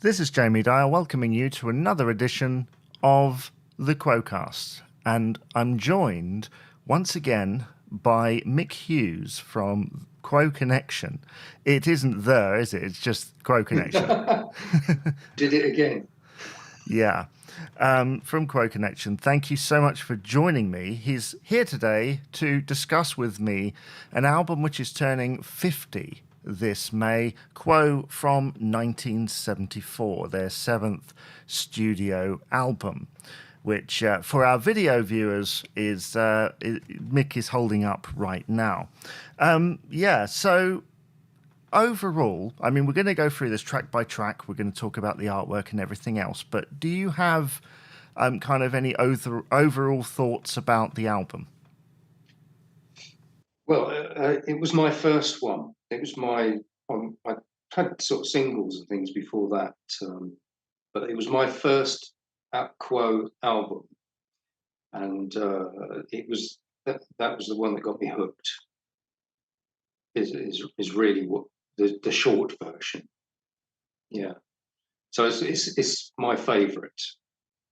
This is Jamie Dyer welcoming you to another edition of the Quo-Cast. And I'm joined once again by Mick Hughes from Quo Connection. It isn't there, is it? It's just Quo Connection. Did it again. Yeah. From Quo Connection, thank you so much for joining me. He's here today to discuss with me an album which is turning 50 this May, Quo from 1974, their seventh studio album, which for our video viewers is Mick is holding up right now. So overall, I mean, we're going to go through this track by track. We're going to talk about the artwork and everything else. But do you have kind of any overall thoughts about the album? Well, it was my first one. It was I had sort of singles and things before that, but it was my first Quo album, and it was that was the one that got me hooked. Is really what the short version. Yeah. So it's my favourite,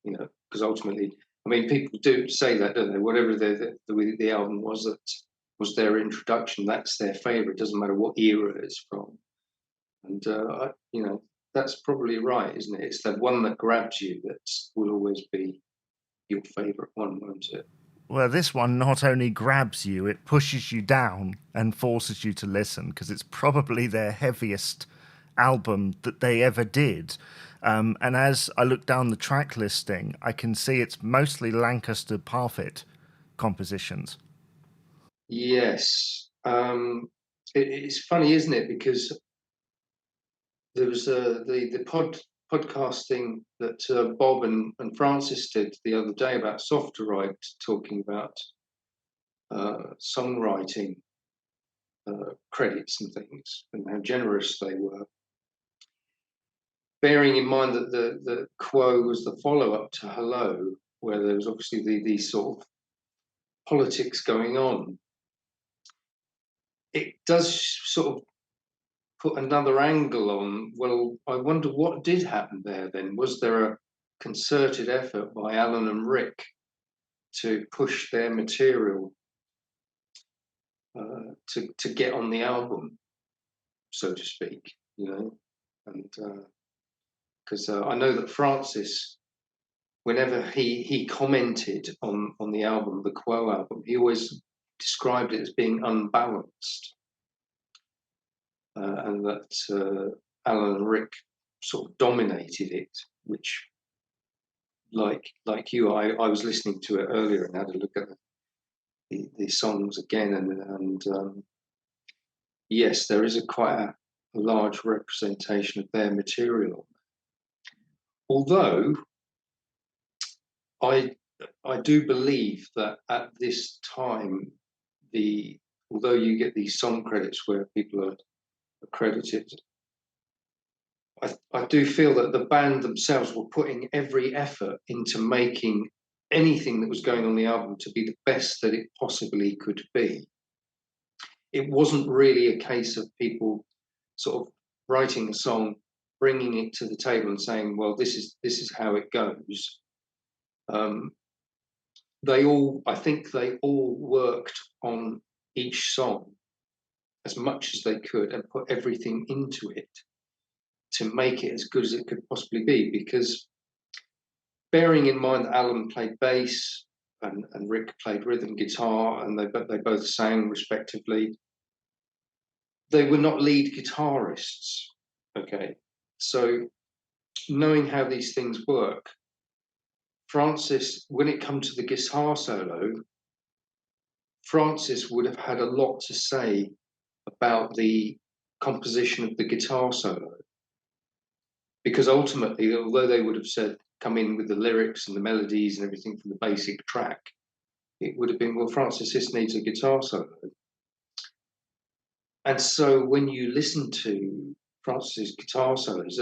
because ultimately, I mean, people do say that, don't they? Whatever the album was that was their introduction, that's their favourite. Doesn't matter what era it's from, and that's probably right, isn't it? It's the one that grabs you that will always be your favourite one, won't it? Well, this one not only grabs you, it pushes you down and forces you to listen because it's probably their heaviest album that they ever did. And as I look down the track listing, I can see it's mostly Lancaster Parfit compositions. Yes. It's funny, isn't it? Because there was the podcasting that Bob and Francis did the other day about Softer Right, talking about songwriting credits and things and how generous they were. Bearing in mind that the Quo was the follow-up to Hello, where there was obviously these sort of politics going on. It does sort of put another angle on, well, I wonder what did happen there then. Was there a concerted effort by Alan and Rick to push their material to get on the album, so to speak, And because I know that Francis, whenever he commented on the album, the Quo album, he always described it as being unbalanced. And that Alan and Rick sort of dominated it, which, like you, I was listening to it earlier and had a look at the songs again, and yes, there is quite a large representation of their material. Although I do believe that at this time, although you get these song credits where people are accredited, I do feel that the band themselves were putting every effort into making anything that was going on the album to be the best that it possibly could be. It wasn't really a case of people sort of writing a song, bringing it to the table and saying, well, this is how it goes. I think they all worked on each song as much as they could and put everything into it to make it as good as it could possibly be, because bearing in mind that Alan played bass and Rick played rhythm guitar and they both sang respectively, they were not lead guitarists. Okay, so knowing how these things work, Francis, when it comes to the guitar solo, Francis would have had a lot to say about the composition of the guitar solo, because ultimately, although they would have said come in with the lyrics and the melodies and everything from the basic track, it would have been, well, Francis, this needs a guitar solo. And so when you listen to Francis's guitar solos,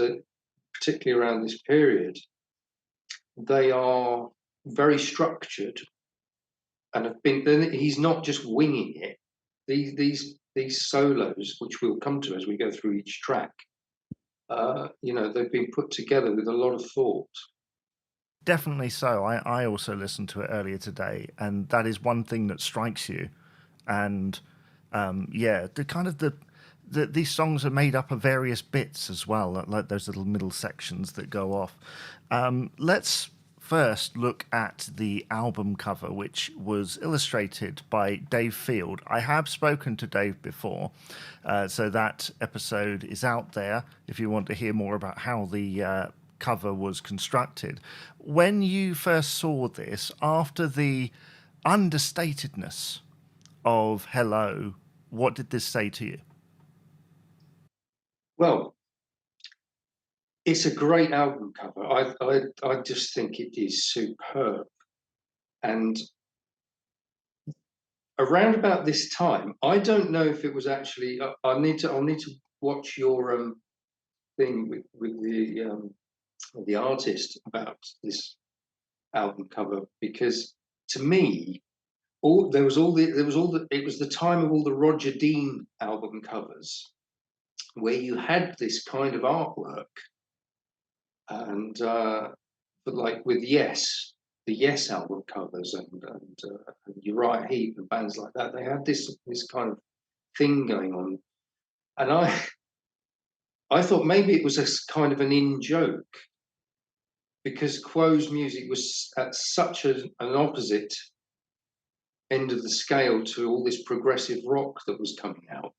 particularly around this period, they are very structured and have been. He's not just winging it. These solos, which we'll come to as we go through each track, they've been put together with a lot of thought. Definitely so. I also listened to it earlier today, and that is one thing that strikes you. And yeah, the kind of these songs are made up of various bits as well, like those little middle sections that go off. Let's first look at the album cover, which was illustrated by Dave Field. I have spoken to Dave before, so that episode is out there if you want to hear more about how the cover was constructed. When you first saw this, after the understatedness of Hello, what did this say to you? Well, it's a great album cover. I just think it is superb. And around about this time, I don't know if it was actually. I'll need to watch your thing with the artist about this album cover, because to me, it was the time of all the Roger Dean album covers, where you had this kind of artwork, and but like with Yes, the Yes album covers, and Uriah Heep and bands like that, they had this kind of thing going on, and I thought maybe it was a kind of an in joke, because Quo's music was at such an opposite end of the scale to all this progressive rock that was coming out.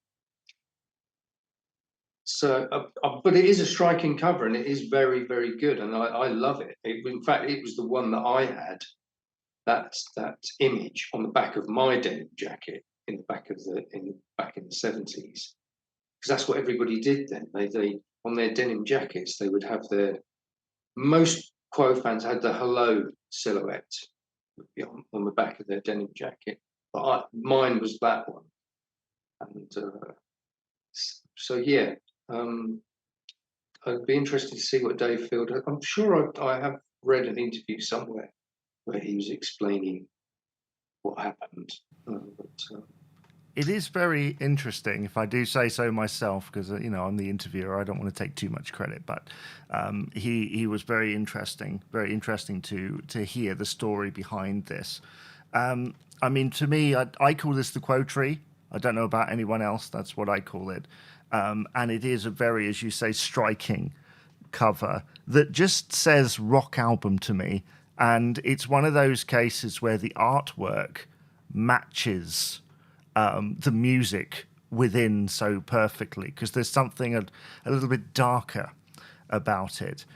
So, but it is a striking cover, and it is very, very good, and I love it. In fact, it was the one that I had, that image on the back of my denim jacket in the back of back in the 70s, because that's what everybody did then. They on their denim jackets they would have most Quo fans had the Hello silhouette on the back of their denim jacket, but mine was that one, and so yeah. Um, I'd be interested to see what Dave Field. I'm sure I have read an interview somewhere where he was explaining what happened. It is very interesting, if I do say so myself, because I'm the interviewer. I don't want to take too much credit, but he was very interesting to hear the story behind this. I mean, to me, I call this the Quo tree. I don't know about anyone else. That's what I call it, and it is a very, as you say, striking cover that just says rock album to me, and it's one of those cases where the artwork matches the music within so perfectly, because there's something a little bit darker about it.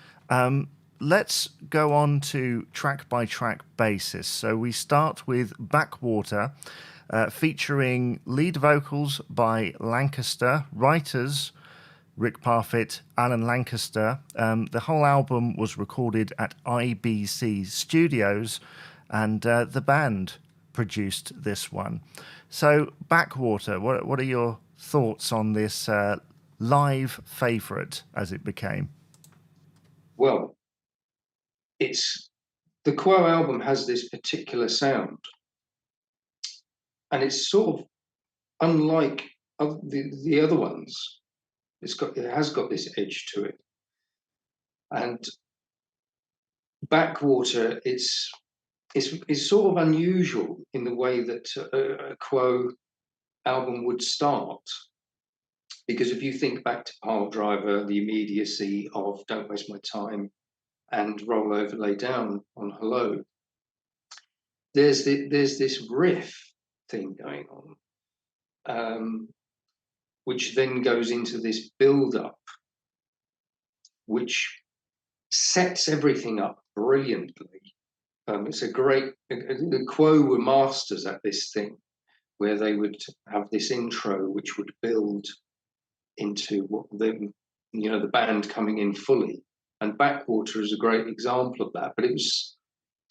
Let's go on to track by track basis. So we start with Backwater, featuring lead vocals by Lancaster, writers Rick Parfitt, Alan Lancaster. The whole album was recorded at IBC Studios, and the band produced this one. So, Backwater, what are your thoughts on this live favourite as it became? Well, it's the Quo album has this particular sound, and it's sort of unlike the other ones. It has got this edge to it, and Backwater it's sort of unusual in the way that a Quo album would start, because if you think back to Pile Driver, the immediacy of Don't Waste My Time and Roll Over Lay Down on Hello, there's this riff thing going on, which then goes into this build up, which sets everything up brilliantly. It's a great, the Quo were masters at this thing, where they would have this intro which would build into what the band coming in fully. And Backwater is a great example of that, but it was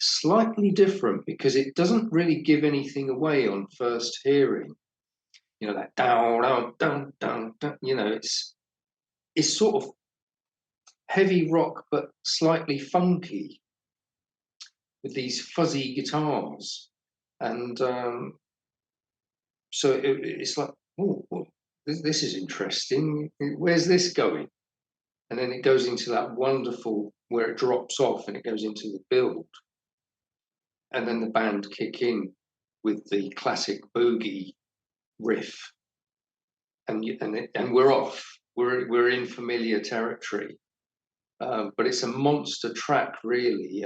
slightly different because it doesn't really give anything away on first hearing. That down, down, down, down, down. It's sort of heavy rock, but slightly funky, with these fuzzy guitars, and so it's like, oh, this is interesting. Where's this going? and then it goes into that wonderful where it drops off and it goes into the build, and then the band kick in with the classic boogie riff, and we're off. We're in familiar territory, but it's a monster track, really.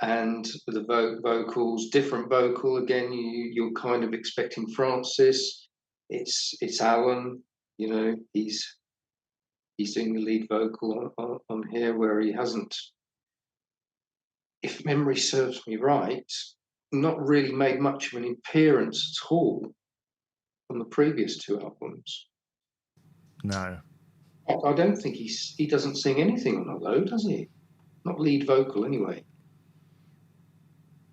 And the vocals, different vocal again. You're kind of expecting Francis. It's Alan. You know, he's doing the lead vocal on here, where he hasn't, if memory serves me right, not really made much of an appearance at all on the previous two albums. No. I don't think he doesn't sing anything on Hello, does he? Not lead vocal, anyway.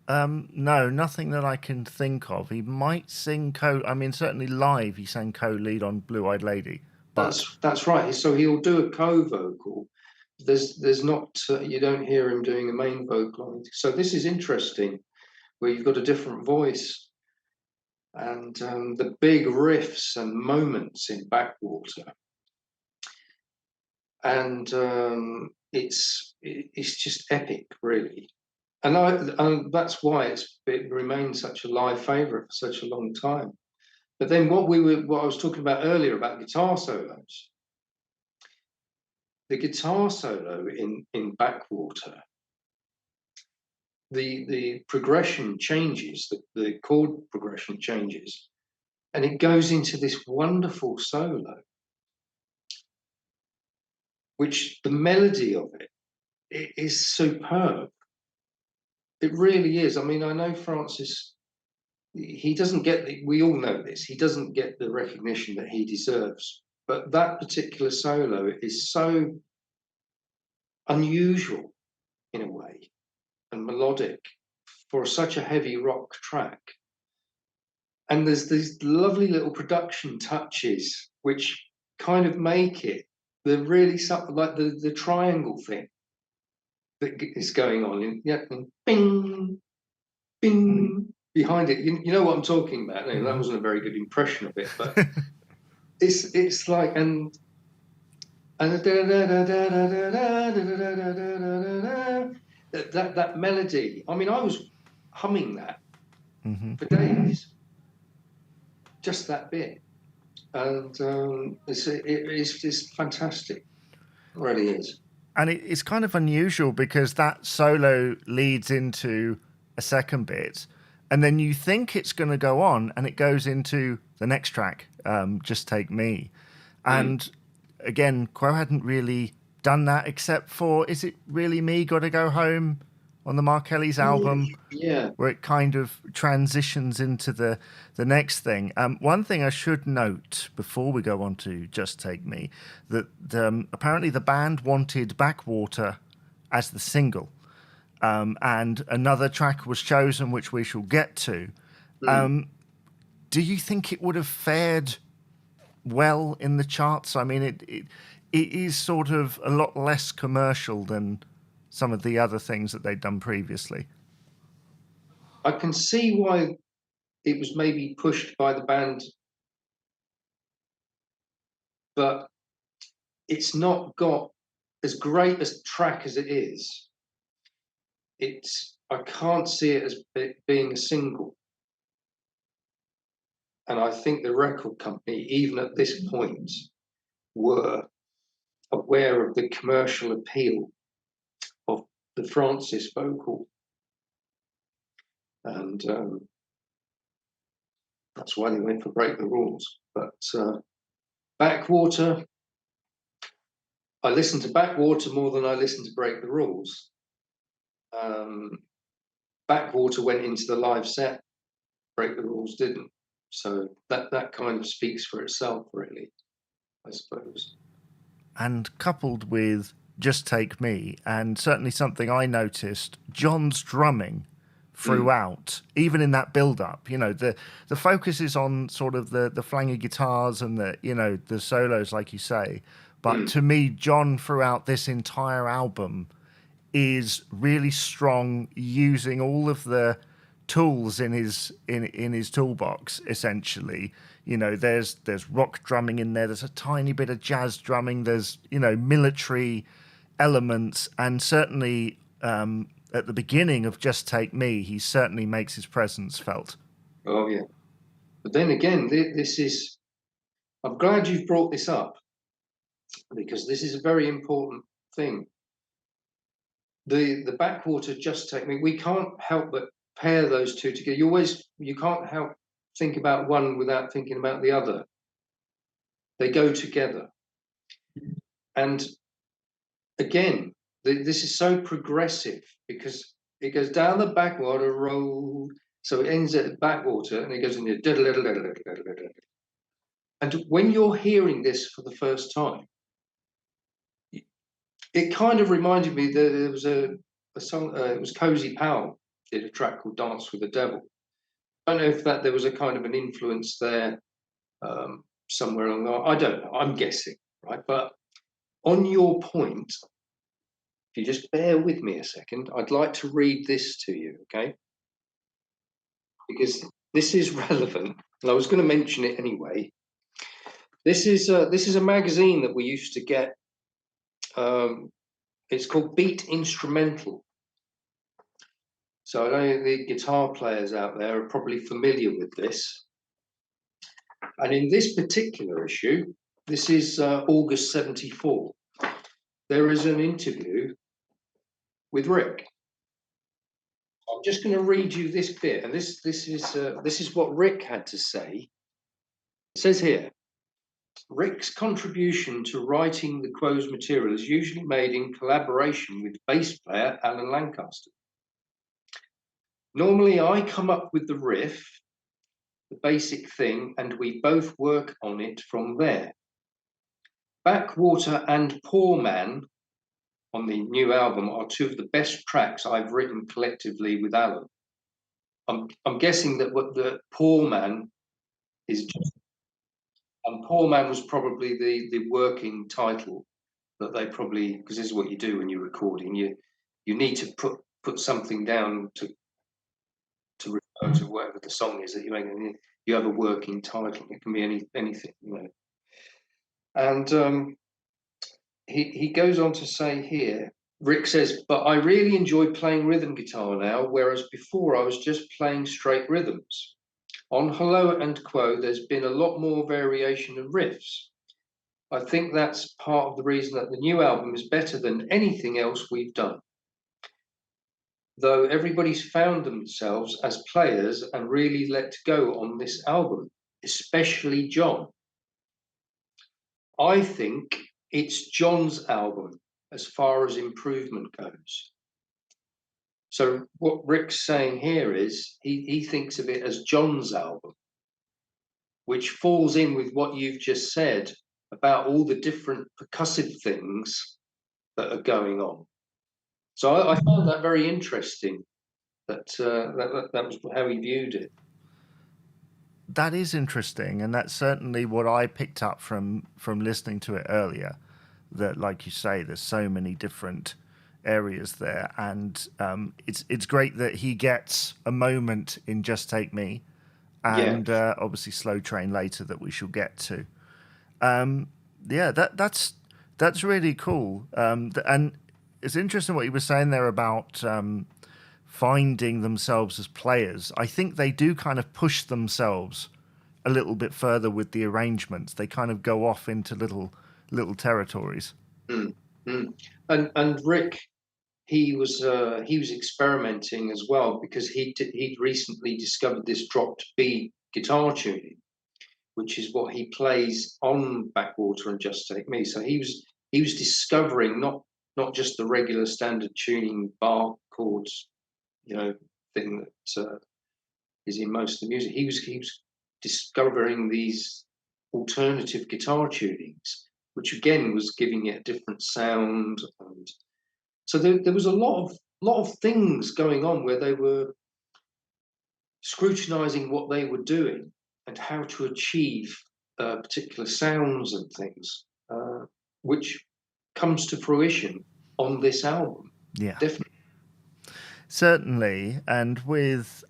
No, nothing that I can think of. He might sing I mean, certainly live he sang co-lead on Blue Eyed Lady. But that's right. So he'll do a co-vocal. There's not, you don't hear him doing a main vocal. So this is interesting, where you've got a different voice, and the big riffs and moments in Backwater, and it's just epic, really. And that's why it remained such a live favourite for such a long time. But then what I was talking about earlier about guitar solos, the guitar solo in Backwater, the progression changes, the chord progression changes, and it goes into this wonderful solo, which the melody of it is superb. It really is. I mean, I know Francis, he doesn't get we all know this, he doesn't get the recognition that he deserves. But that particular solo is so unusual in a way, and melodic for such a heavy rock track. And there's these lovely little production touches which kind of make it the really like the triangle thing that is going on in, yeah, bing, bing behind it. You know what I'm talking about. No, that wasn't a very good impression of it, but it's like and that melody. I mean, I was humming that for days, just that bit, and it's fantastic. It really is. And it's kind of unusual because that solo leads into a second bit, and then you think it's going to go on, and it goes into the next track, Just Take Me. And again, Quo hadn't really done that except for Is It Really Me, Gotta Go Home on the Mark Kelly's album, where it kind of transitions into the next thing. One thing I should note before we go on to Just Take Me, that apparently the band wanted Backwater as the single, and another track was chosen, which we shall get to. Do you think it would have fared well in the charts? I mean, it is sort of a lot less commercial than some of the other things that they'd done previously. I can see why it was maybe pushed by the band, but it's not got as great a track as it is. I can't see it as being a single. And I think the record company, even at this point, were aware of the commercial appeal of the Francis vocal. And that's why they went for Break the Rules. But Backwater, I listened to Backwater more than I listened to Break the Rules. Backwater went into the live set, Break the Rules didn't. So that kind of speaks for itself, really, I suppose. And coupled with Just Take Me, and certainly something I noticed, John's drumming throughout, even in that build-up. You know, the focus is on sort of the flangy guitars and the solos, like you say. But to me, John throughout this entire album is really strong, using all of the tools in his toolbox, essentially. You know, there's rock drumming in there. There's a tiny bit of jazz drumming. There's, you know, military elements, and certainly at the beginning of Just Take Me, he certainly makes his presence felt. Oh yeah. But then again, this is. I'm glad you've brought this up because this is a very important thing. The Backwater, Just Take Me. We can't help but pair those two together. You can't help think about one without thinking about the other. They go together. And again, this is so progressive because it goes down the Backwater road, so it ends at Backwater and it goes into. And when you're hearing this for the first time, it kind of reminded me that there was a song. It was Cozy Powell did a track called "Dance with the Devil." I don't know if there was a kind of an influence there somewhere along the line. I don't know. I'm guessing, right? But on your point, if you just bear with me a second, I'd like to read this to you, okay? Because this is relevant, and I was going to mention it anyway. This is a magazine that we used to get. It's called Beat Instrumental. So I know the guitar players out there are probably familiar with this. And in this particular issue, this is August 74, there is an interview with Rick. I'm just going to read you this bit, and this is what Rick had to say. It says here, Rick's contribution to writing the Quo's material is usually made in collaboration with bass player Alan Lancaster. Normally, I come up with the riff, the basic thing, and we both work on it from there. Backwater and Poor Man on the new album are two of the best tracks I've written collectively with Alan. I'm guessing that what the Poor Man is just, and Poor Man was probably the working title that they probably, because this is what you do when you're recording, you need to put something down to refer to whatever the song is that you're making. You have a working title. It can be anything, you know. And he goes on to say here, Rick says, but I really enjoy playing rhythm guitar now, whereas before I was just playing straight rhythms. On Hello and Quo, there's been a lot more variation of riffs. I think that's part of the reason that the new album is better than anything else we've done. Though everybody's found themselves as players and really let go on this album, especially John. I think it's John's album as far as improvement goes. So what Rick's saying here is he thinks of it as John's album, which falls in with what you've just said about all the different percussive things that are going on. So I found that very interesting. That was how he viewed it. That is interesting, and that's certainly what I picked up from listening to it earlier. That, like you say, there's so many different areas there, and it's great that he gets a moment in Just Take Me, and obviously Slow Train later that we shall get to. That's really cool, and it's interesting what you were saying there about finding themselves as players. I think they do kind of push themselves a little bit further with the arrangements. They kind of go off into little territories. And Rick, he was experimenting as well because he'd recently discovered this dropped B guitar tuning, which is what he plays on Backwater and Just Take Me. So he was discovering not just the regular standard tuning bar chords, you know, thing that is in most of the music. He was discovering these alternative guitar tunings, which again was giving it a different sound. And so there was a lot of things going on where they were scrutinizing what they were doing and how to achieve particular sounds and things, which comes to fruition on this album. Yeah, definitely. Certainly, and with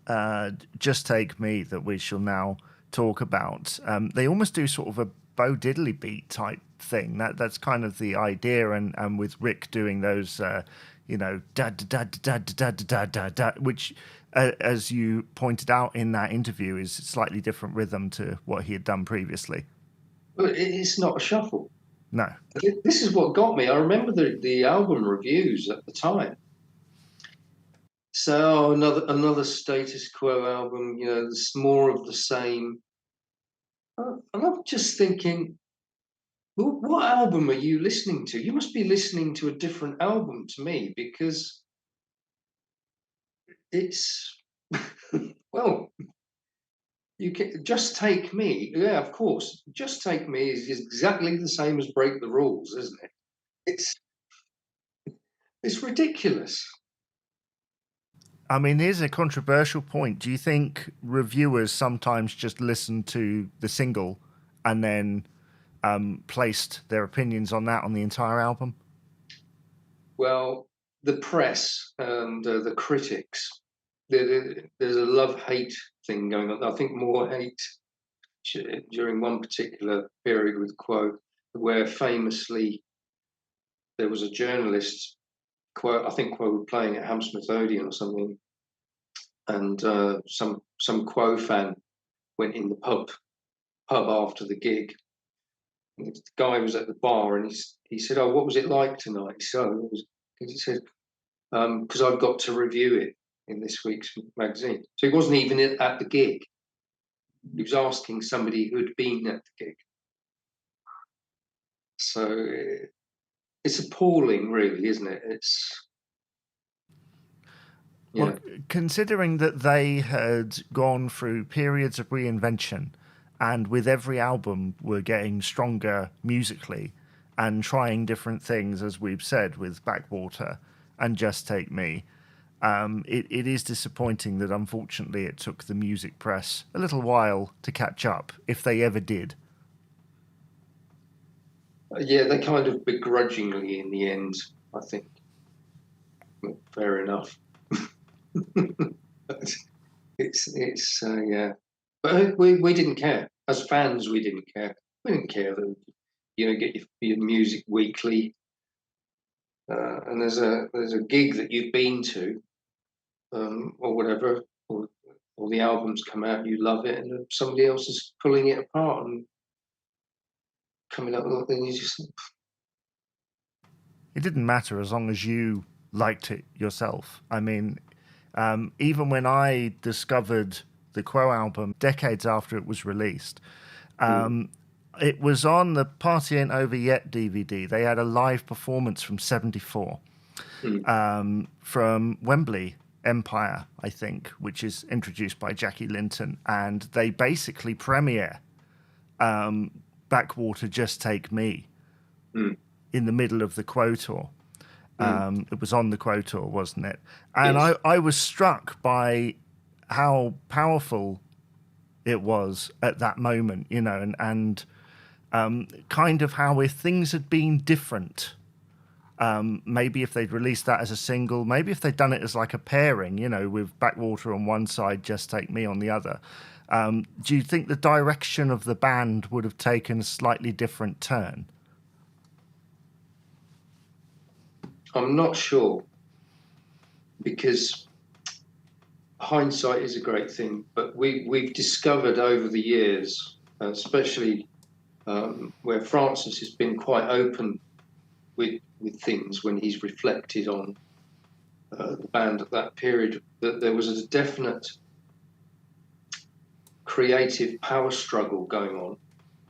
Just Take Me, that we shall now talk about. They almost do sort of a Bo Diddley beat type thing. That's kind of the idea, and with Rick doing those, da da da da da da da da da, which, as you pointed out in that interview, is a slightly different rhythm to what he had done previously. But it's not a shuffle. No. This is what got me. I remember the album reviews at the time. So another Status Quo album, there's more of the same. And I'm just thinking, what album are you listening to? You must be listening to a different album to me, because it's well, you can Just Take Me. Yeah, of course. Just Take Me is exactly the same as Break the Rules, isn't it? It's ridiculous. I mean, here's a controversial point. Do you think reviewers sometimes just listen to the single and then placed their opinions on that on the entire album? Well, the press and the critics, there's a love-hate thing going on. I think more hate during one particular period with Quo, where famously there was a journalist, Quo, I think Quo were playing at Hammersmith Odeon or something, and some Quo fan went in the pub after the gig. And the guy was at the bar, and he said, "Oh, what was it like tonight?" He said, "Because I've got to review it in this week's magazine." So he wasn't even at the gig. He was asking somebody who'd been at the gig. So it's appalling, really, isn't it? Well, considering that they had gone through periods of reinvention, and with every album were getting stronger musically and trying different things, as we've said, with Backwater and Just Take Me, it is disappointing that unfortunately it took the music press a little while to catch up, if they ever did. Yeah, they kind of begrudgingly in the end, I think. Fair enough. It's yeah, but we didn't care as fans. We didn't care. We didn't care that get your music weekly, and there's a gig that you've been to, or whatever, or the albums come out, you love it, and somebody else is pulling it apart and coming up with things. You just It didn't matter as long as you liked it yourself. I mean, even when I discovered the Quo album decades after it was released, it was on the Party Ain't Over Yet DVD. They had a live performance from '74 from Wembley Empire, I think, which is introduced by Jackie Linton. And they basically premiere Backwater Just Take Me in the middle of the Quo tour. It was on the Quo tour, wasn't it? And yes. I was struck by how powerful it was at that moment, and kind of how if things had been different, maybe if they'd released that as a single, maybe if they'd done it as like a pairing, with Backwater on one side, Just Take Me on the other, do you think the direction of the band would have taken a slightly different turn? I'm not sure, because hindsight is a great thing, but we've discovered over the years, especially where Francis has been quite open with things when he's reflected on the band at that period, that there was a definite creative power struggle going on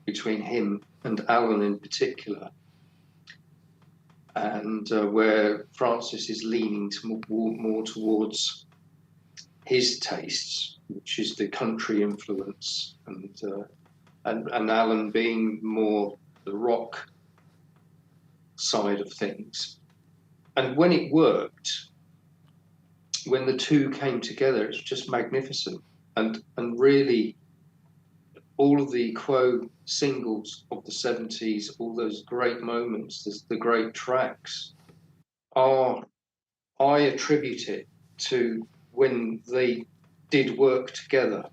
between him and Alan in particular, and where Francis is leaning more towards his tastes, which is the country influence, and Alan being more the rock side of things. And when it worked, when the two came together, it's just magnificent. And really, all of the Quo singles of the 70s, all those great moments, the great tracks, I attribute it to when they did work together.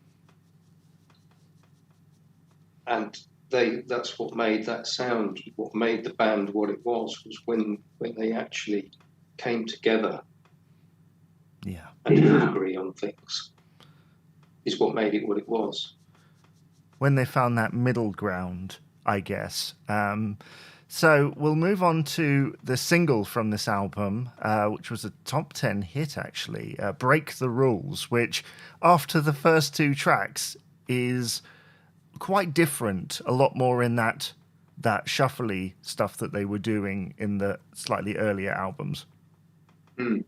and that's what made that sound, what made the band what it was when they actually came together Yeah. and didn't agree on things, is what made it what it was. When they found that middle ground, I guess. So we'll move on to the single from this album, which was a top 10 hit, actually, Break the Rules, which, after the first two tracks, is quite different, a lot more in that shuffly stuff that they were doing in the slightly earlier albums. Mm.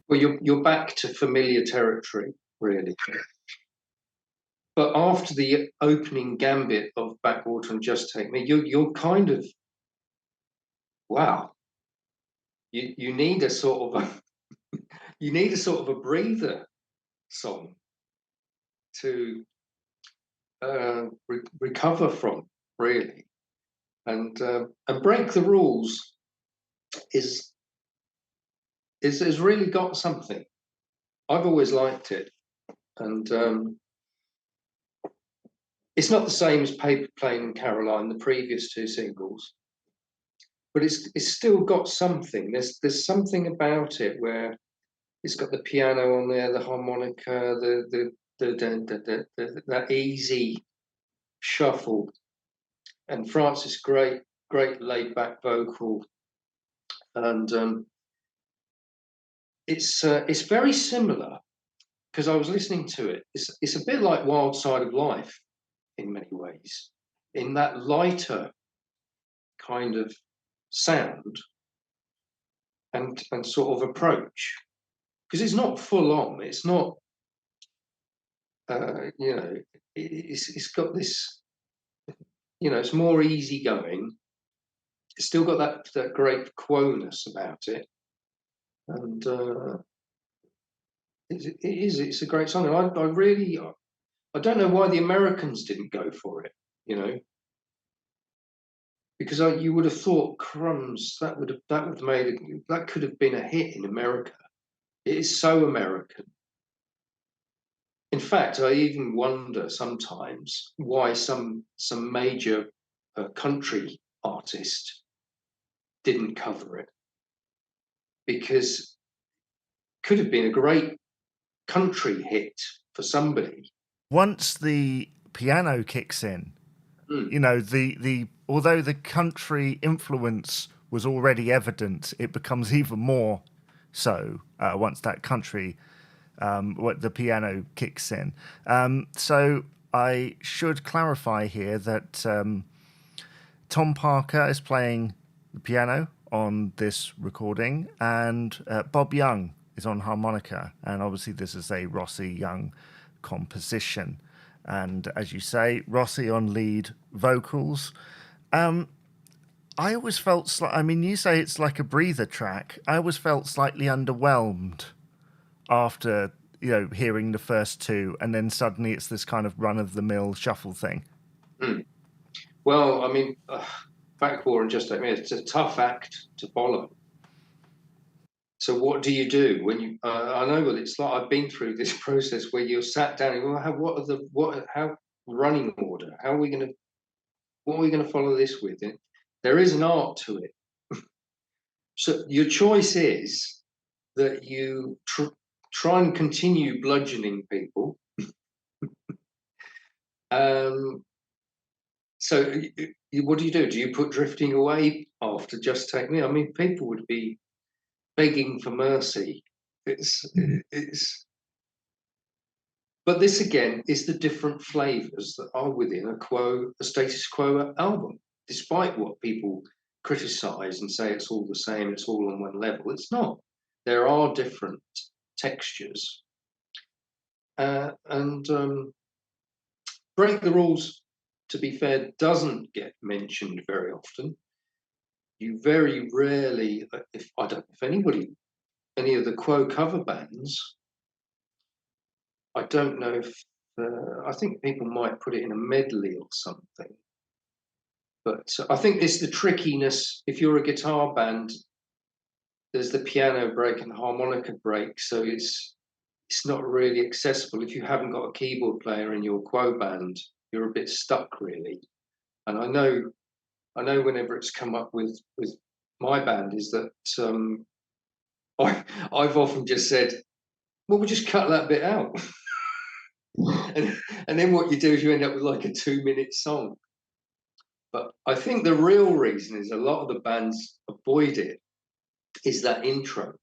Well, you're back to familiar territory, really. But after the opening gambit of Backwater and Just Take Me, you're kind of, wow. You need a sort of a breather song to recover from, really, and Break the Rules is has really got something. I've always liked it, and it's not the same as Paper Plane and Caroline, the previous two singles, but it's still got something. There's something about it where it's got the piano on there, the harmonica, that easy shuffle, and Francis' great laid back vocal, and it's very similar, because I was listening to it. It's a bit like Wild Side of Life in many ways, in that lighter kind of sound and sort of approach, because it's not full on. It's not, it's got this, it's more easygoing. It's still got that great quo-ness about it, and it's a great song. And I really, I don't know why the Americans didn't go for it, because you would have thought, crumbs, that would have that could have been a hit in America. It is so American. In fact, I even wonder sometimes why some major country artist didn't cover it, because it could have been a great country hit for somebody. Once the piano kicks in, the although the country influence was already evident, it becomes even more so once that country, what the piano kicks in. So I should clarify here that Tom Parker is playing the piano on this recording, and Bob Young is on harmonica, and obviously this is a Rossi Young composition. And as you say, Rossi on lead vocals. I always felt you say it's like a breather track. I always felt slightly underwhelmed after hearing the first two, and then suddenly it's this kind of run-of-the-mill shuffle thing. Mm. Well, Backwater and Just Take Me, it's a tough act to follow. So what do you do when you? I know what it's like. I've been through this process where you're sat down and go, how running order? What are we gonna follow this with? And there is an art to it. So your choice is that you try and continue bludgeoning people. So what do? Do you put Drifting Away after Just Take Me? I mean, people would be begging for mercy. It's But this again is the different flavors that are within a Status Quo album. Despite what people criticize and say it's all the same, it's all on one level, it's not. There are different textures. And Break the Rules, to be fair, doesn't get mentioned very often. You very rarely, if any of the Quo cover bands, I don't know if, I think people might put it in a medley or something. But I think it's the trickiness. If you're a guitar band, there's the piano break and the harmonica break, so it's not really accessible if you haven't got a keyboard player in your Quo band. you're a bit stuck really. And I know whenever it's come up with my band is that I've often just said, well, we'll just cut that bit out. and then what you do is you end up with like a 2-minute song. But I think the real reason is a lot of the bands avoid it is that intro.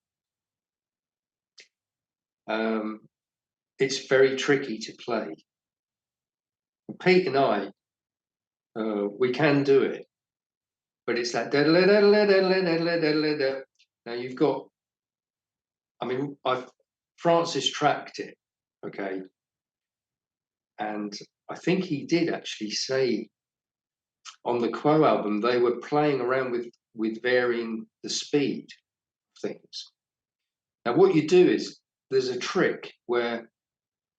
It's very tricky to play. Pete and I, we can do it, but it's that. Now you've got, I mean, Francis tracked it, okay, and I think he did actually say on the Quo album they were playing around with varying the speed of things. Now what you do is there's a trick where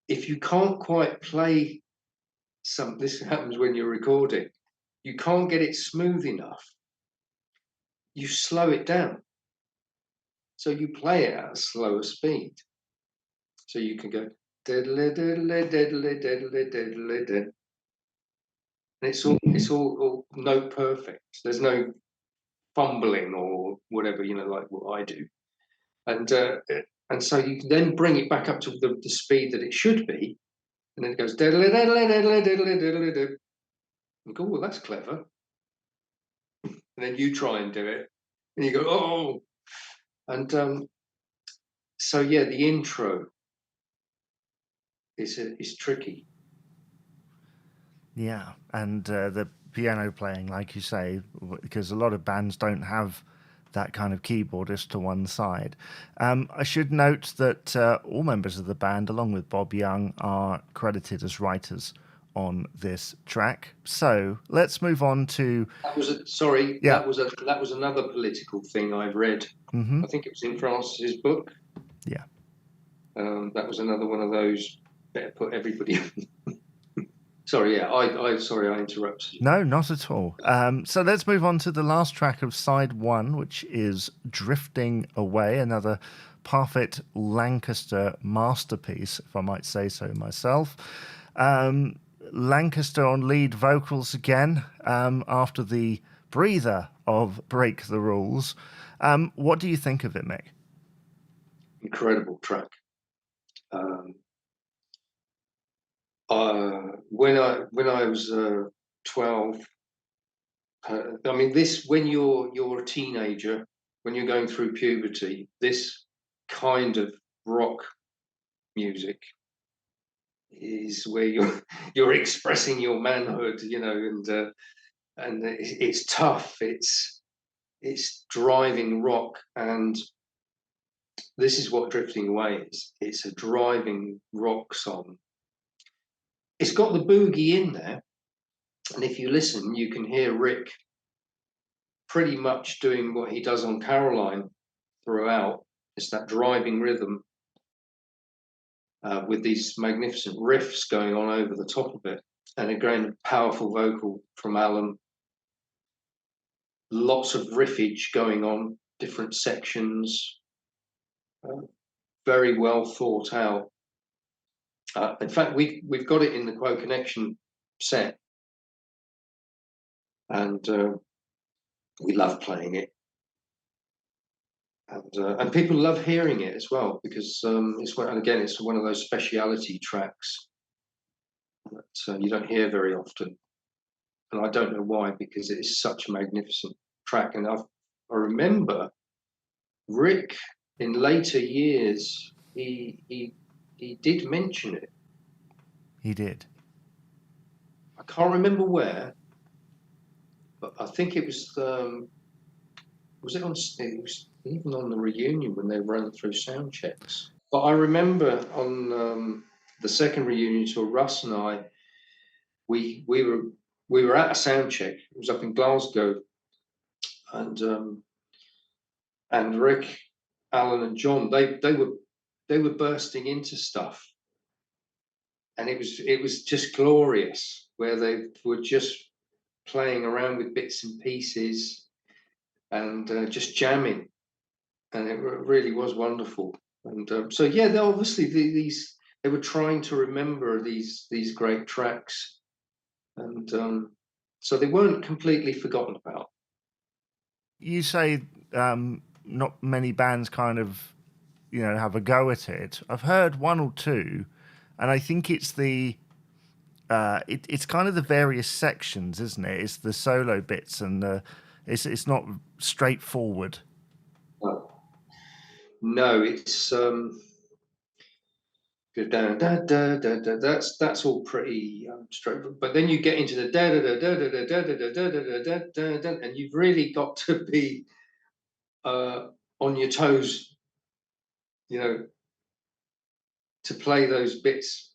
if you can't quite play this happens when you're recording, you can't get it smooth enough, you slow it down. So you play it at a slower speed. So you can go diddly diddly diddly diddly diddly diddly. And it's all note perfect. There's no fumbling or whatever, like what I do. And so you can then bring it back up to the speed that it should be, and then it goes diddly diddly diddly diddly diddly diddly. And go, well, that's clever. And then you try and do it, and you go, oh. And so yeah, the intro is tricky. Yeah, and the piano playing, like you say, because a lot of bands don't have that kind of keyboardist to one side. I should note that all members of the band, along with Bob Young, are credited as writers on this track. So let's move on to. That was another political thing I read. I think it was in Francis's book. Yeah. That was another one of those. Better put everybody. Sorry, yeah, I interrupted you. No, not at all. So let's move on to the last track of side one, which is Drifting Away, another Parfit Lancaster masterpiece, if I might say so myself. Lancaster on lead vocals again, after the breather of Break the Rules. What do you think of it, Mick? Incredible track. When I was 12, I mean, this, when you're a teenager, when you're going through puberty, this kind of rock music is where you're expressing your manhood, and it's tough. It's driving rock, and this is what Drifting Away is. It's a driving rock song. It's got the boogie in there, and if you listen, you can hear Rick pretty much doing what he does on Caroline throughout. It's that driving rhythm with these magnificent riffs going on over the top of it, and again, powerful vocal from Alan. Lots of riffage going on, different sections, very well thought out. In fact, we've got it in the Quo Connection set, and we love playing it, and people love hearing it as well, because it's one of those speciality tracks that you don't hear very often, and I don't know why, because it is such a magnificent track. And I remember Rick in later years, he did mention it. He did. I can't remember where, but I think it was. Was it on? It was even on the reunion when they ran through sound checks. But I remember on the second reunion tour, Russ and I, we were at a sound check. It was up in Glasgow, and Rick, Alan, and John, they were bursting into stuff, and it was just glorious, where they were just playing around with bits and pieces and just jamming, and it really was wonderful. And so yeah, obviously they were trying to remember these great tracks and so they weren't completely forgotten about. You say not many bands kind of, have a go at it. I've heard one or two, and I think it's it's kind of the various sections, isn't it? It's the solo bits, and it's not straightforward. No, no, it's da, da, da, da, da, that's all pretty straightforward. But then you get into the da da da da da da da da da da da da da, and you've really got to be on your toes, you know, to play those bits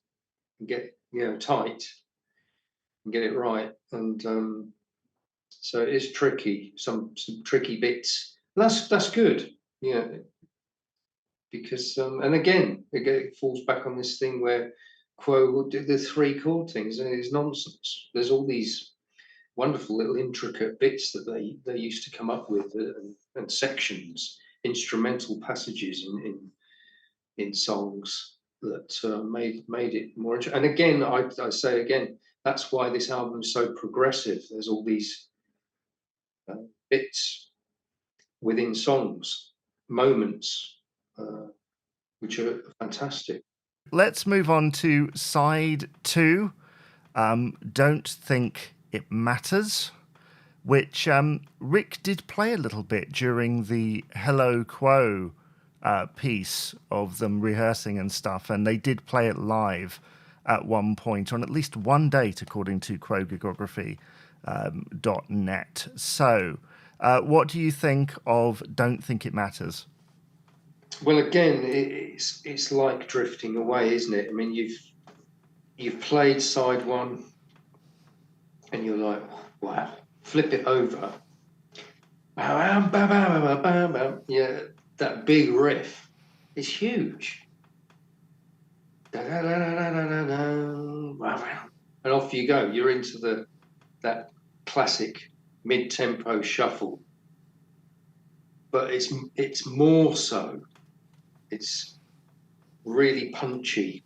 and get tight and get it right. And so it is tricky, some tricky bits. That's good, because and again it falls back on this thing where Quo will do the three chord things, and it's nonsense. There's all these wonderful little intricate bits that they used to come up with, and sections, instrumental passages in songs that made it more interesting. And again, I say again, that's why this album is so progressive. There's all these bits within songs, moments, which are fantastic. Let's move on to side two. Don't think it matters, which Rick did play a little bit during the Hello Quo piece of them rehearsing and stuff, and they did play it live at one point on at least one date, according to quogigography.net. So, what do you think of Don't Think It Matters? Well, again, it's like drifting away, isn't it? I mean, you've played side one, and you're like, wow, flip it over. Yeah, that big riff is huge. And off you go. You're into that classic mid-tempo shuffle. But it's more so. It's really punchy.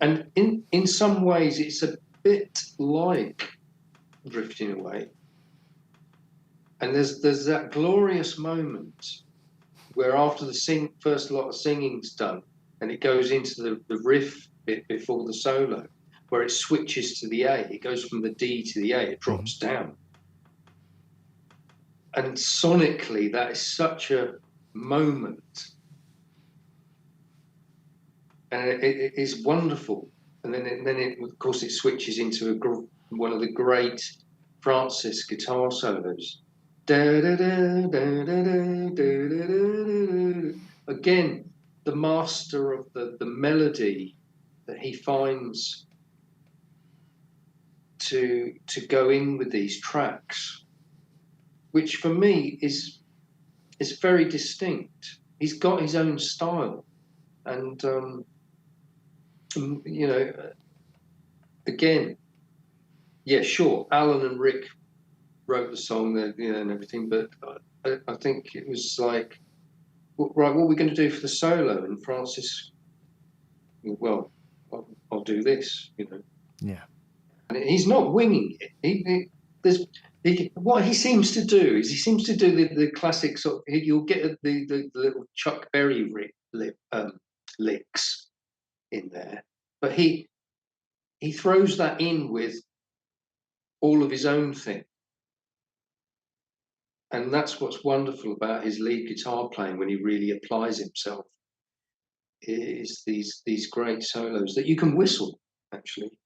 And in some ways, it's a bit like drifting away. And there's that glorious moment where after the first lot of singing's done, and it goes into the riff bit before the solo, where it switches to the A. It goes from the D to the A. It drops down. And sonically, that is such a moment. And it is wonderful. And then of course, it switches into one of the great Francis guitar solos. Again, the master of the melody that he finds to go in with these tracks, which for me is very distinct. He's got his own style, and again, yeah, sure, Alan and Rick wrote the song, and everything, but I think it was like, right, what are we going to do for the solo? And Francis, well, I'll do this, Yeah. And he's not winging it. What he seems to do is he seems to do the classic sort of, you'll get the little Chuck Berry licks in there, but he throws that in with all of his own thing. And that's what's wonderful about his lead guitar playing when he really applies himself, is these great solos that you can whistle, actually.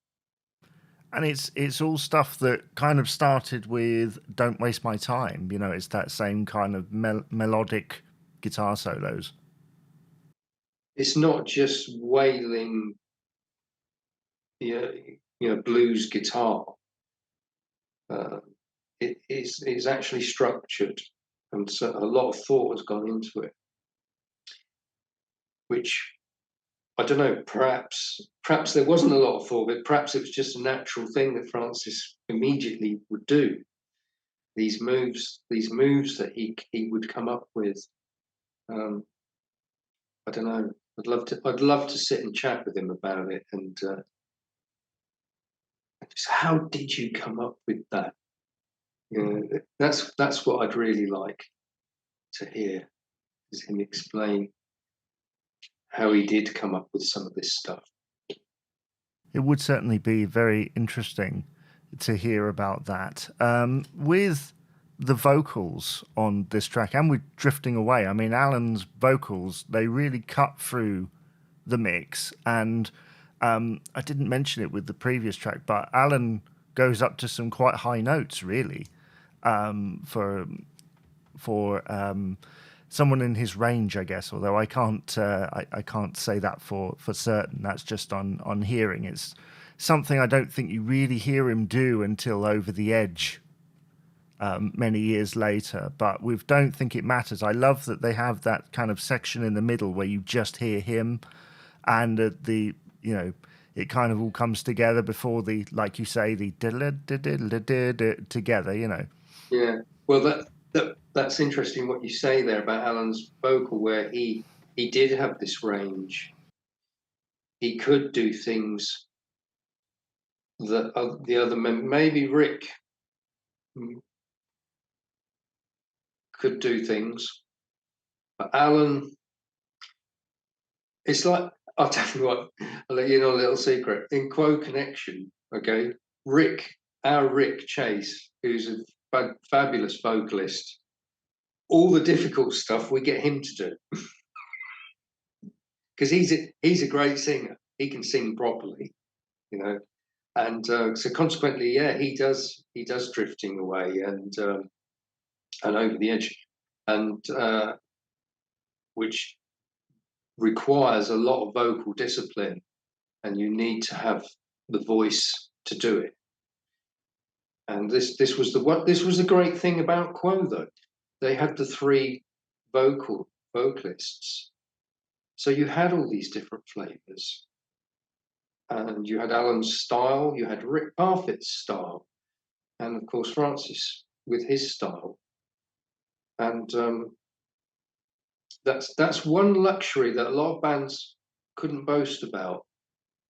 And it's all stuff that kind of started with "Don't Waste My Time." It's that same kind of melodic guitar solos. It's not just wailing, blues guitar. It's actually structured, and so a lot of thought has gone into it. Which, I don't know, perhaps there wasn't a lot of thought, but perhaps it was just a natural thing that Francis immediately would do. These moves that he would come up with. I don't know. I'd love to sit and chat with him about it, and So how did you come up with that? That's what I'd really like to hear, is him explain how he did come up with some of this stuff. It would certainly be very interesting to hear about that. With the vocals on this track, and with Drifting Away, I mean, Alan's vocals, they really cut through the mix. And I didn't mention it with the previous track, but Alan goes up to some quite high notes, really, for someone in his range, I guess. Although I can't say that for certain. That's just on hearing. It's something I don't think you really hear him do until Over the Edge, many years later. But we don't think it matters. I love that they have that kind of section in the middle where you just hear him, and it kind of all comes together before the, like you say, the together. Yeah. Well, that's interesting what you say there about Alan's vocal, where he did have this range. He could do things that the other men, maybe Rick, could do things, but Alan, it's like, I'll tell you what, I'll let you know a little secret. In Quo Connection, okay, our Rick Chase, who's a fabulous vocalist, all the difficult stuff we get him to do. Because he's a great singer. He can sing properly, and so consequently, yeah, he does Drifting Away and Over the Edge, and which requires a lot of vocal discipline, and you need to have the voice to do it. And this was the great thing about Quo, though. They had the three vocalists, so you had all these different flavors, and you had Alan's style, you had Rick Parfitt's style, and of course Francis with his style, and that's one luxury that a lot of bands couldn't boast about.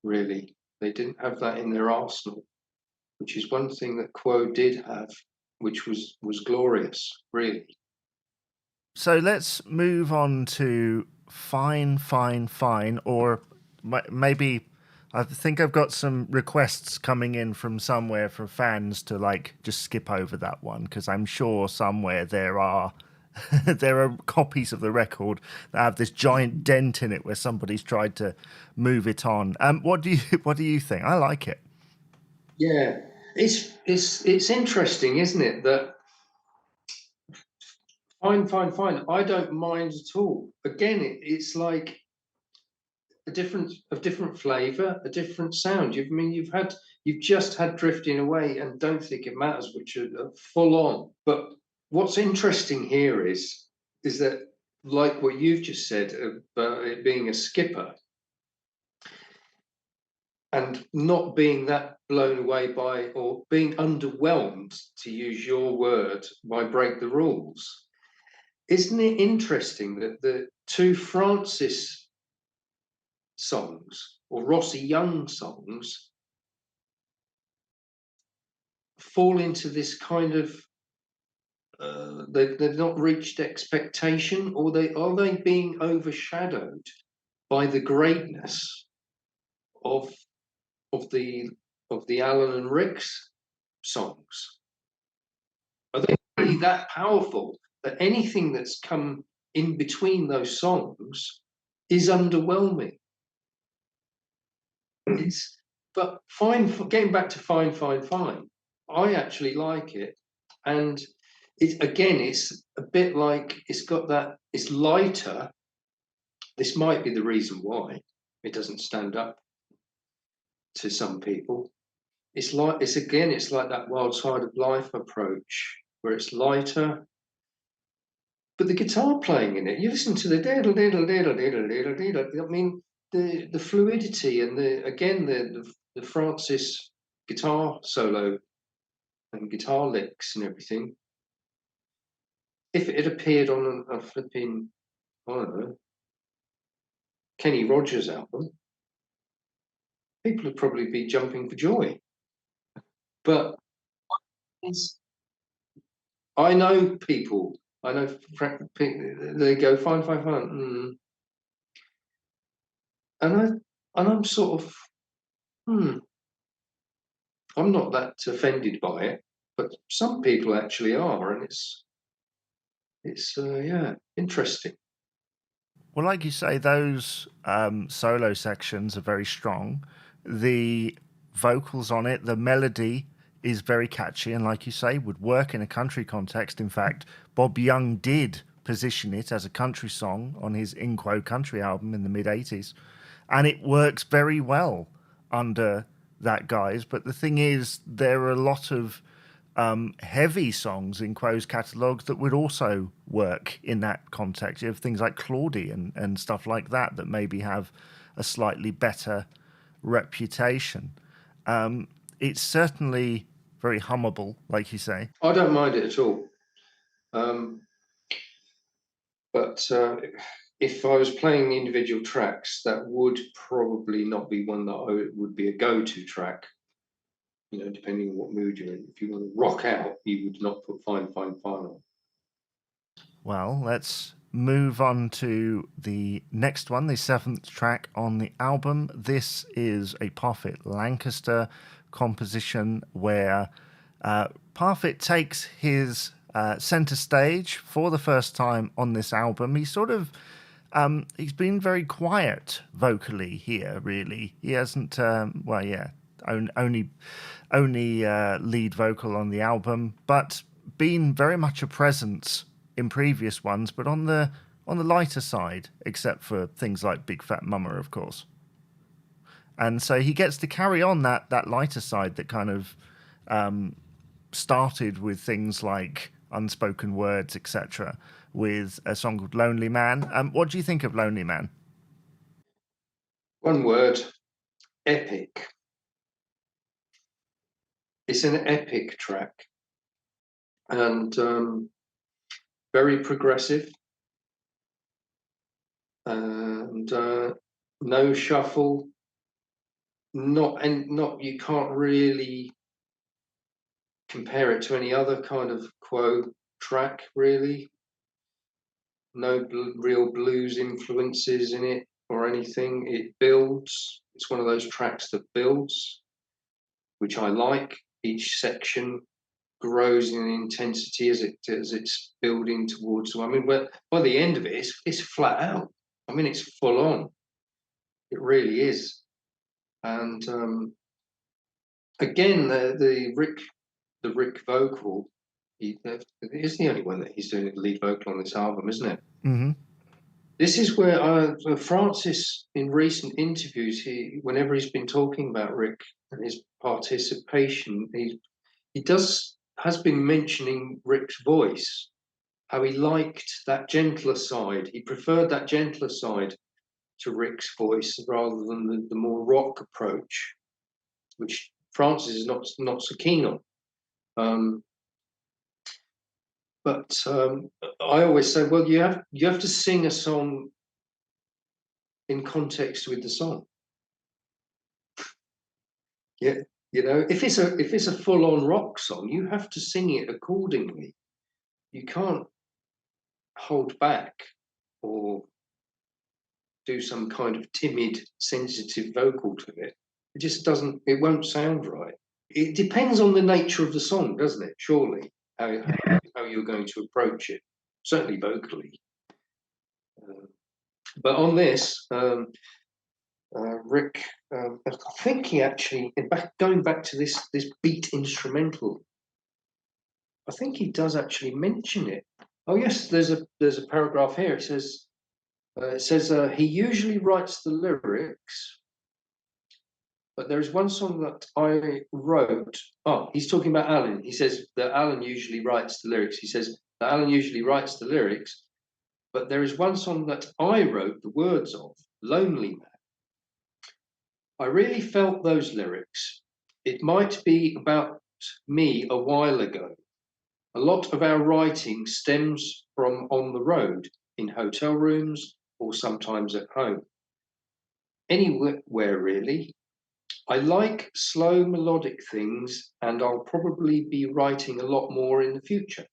Really, they didn't have that in their arsenal, which is one thing that Quo did have, which was glorious, really. So let's move on to Fine, Fine, Fine, or maybe I think I've got some requests coming in from somewhere for fans to just skip over that one, because I'm sure somewhere there are there are copies of the record that have this giant dent in it where somebody's tried to move it on. What do you think? I like it. Yeah, it's interesting, isn't it? That Fine, Fine, Fine, I don't mind at all. Again, it's like a different flavour, a different sound. You've just had Drifting Away and Don't Think It Matters, which are full on. But what's interesting here is that, like what you've just said about it being a skipper and not being that blown away by, or being underwhelmed, to use your word, by Break the Rules. Isn't it interesting that the two Francis songs, or Rossi Young songs, fall into this kind of they've not reached expectation, or are they being overshadowed by the greatness of the Alan and Rick's songs? Are they really that powerful that anything that's come in between those songs is underwhelming? But fine. Getting back to Fine, Fine, Fine, I actually like it, and it's a bit like, it's lighter. This might be the reason why it doesn't stand up to some people. It's like that Wild Side of Life approach, where it's lighter, but the guitar playing in it, you listen to the diddle diddle diddle diddle diddle diddle. I mean, the fluidity and the Francis guitar solo and guitar licks and everything. If it had appeared on a flipping, I don't know, Kenny Rogers album, people would probably be jumping for joy. But I know people. I know they go fine, fine, fine, and I'm sort of I'm not that offended by it, but some people actually are, and it's yeah, interesting. Well, like you say, those solo sections are very strong. The vocals on it, the melody is very catchy, and like you say, would work in a country context. In fact, Bob Young did position it as a country song on his In Quo country album in the mid 80s, and it works very well under that guise. But the thing is, there are a lot of heavy songs in Quo's catalogue that would also work in that context. You have things like Claudie and stuff like that that maybe have a slightly better reputation. It's certainly very hummable, like you say. I don't mind it at all. Um, but if I was playing individual tracks, that would probably not be one that would be a go-to track. You know, depending on what mood you're in. If you want to rock out, you would not put Fine, Fine, Fine on. Well, let's move on to the next one, the seventh track on the album. This is a Parfit Lancaster composition where Parfit takes his center stage for the first time on this album. He's been very quiet vocally here, really. He hasn't, only lead vocal on the album, but been very much a presence in previous ones, but on the lighter side, except for things like Big Fat Mama, of course. And so he gets to carry on that lighter side that kind of started with things like Unspoken Words, etc., with a song called Lonely Man. What do you think of Lonely Man? One word, epic. It's an epic track and very progressive and no shuffle. Not you can't really compare it to any other kind of Quo track, really. No real blues influences in it or anything. It builds. It's one of those tracks that builds, which I like. Each section grows in intensity as it's building towards. I mean, by the end of it, it's flat out. I mean, it's full on. It really is. And again, the Rick vocal. He is the only one that he's doing the lead vocal on this album, isn't it? Mm-hmm. This is where Francis, in recent interviews, whenever he's been talking about Rick and his participation, has been mentioning Rick's voice, how he liked that gentler side. He preferred that gentler side to Rick's voice rather than the more rock approach, which Francis is not so keen on. But I always say, well, you have to sing a song in context with the song. Yeah, you know, if it's a full-on rock song, you have to sing it accordingly. You can't hold back or do some kind of timid, sensitive vocal to it. It just doesn't. It won't sound right. It depends on the nature of the song, doesn't it? Surely, how you're going to approach it. Certainly vocally. But on this, Rick, I think he actually, going back to this beat instrumental, I think he does actually mention it. Oh yes, there's a paragraph here. It says he usually writes the lyrics, but there is one song that I wrote. Oh, he's talking about Alan. He says that Alan usually writes the lyrics. He says that Alan usually writes the lyrics, but there is one song that I wrote the words of, Lonely Man. I really felt those lyrics. It might be about me a while ago. A lot of our writing stems from on the road, in hotel rooms, or sometimes at home. Anywhere, really. I like slow melodic things, and I'll probably be writing a lot more in the future.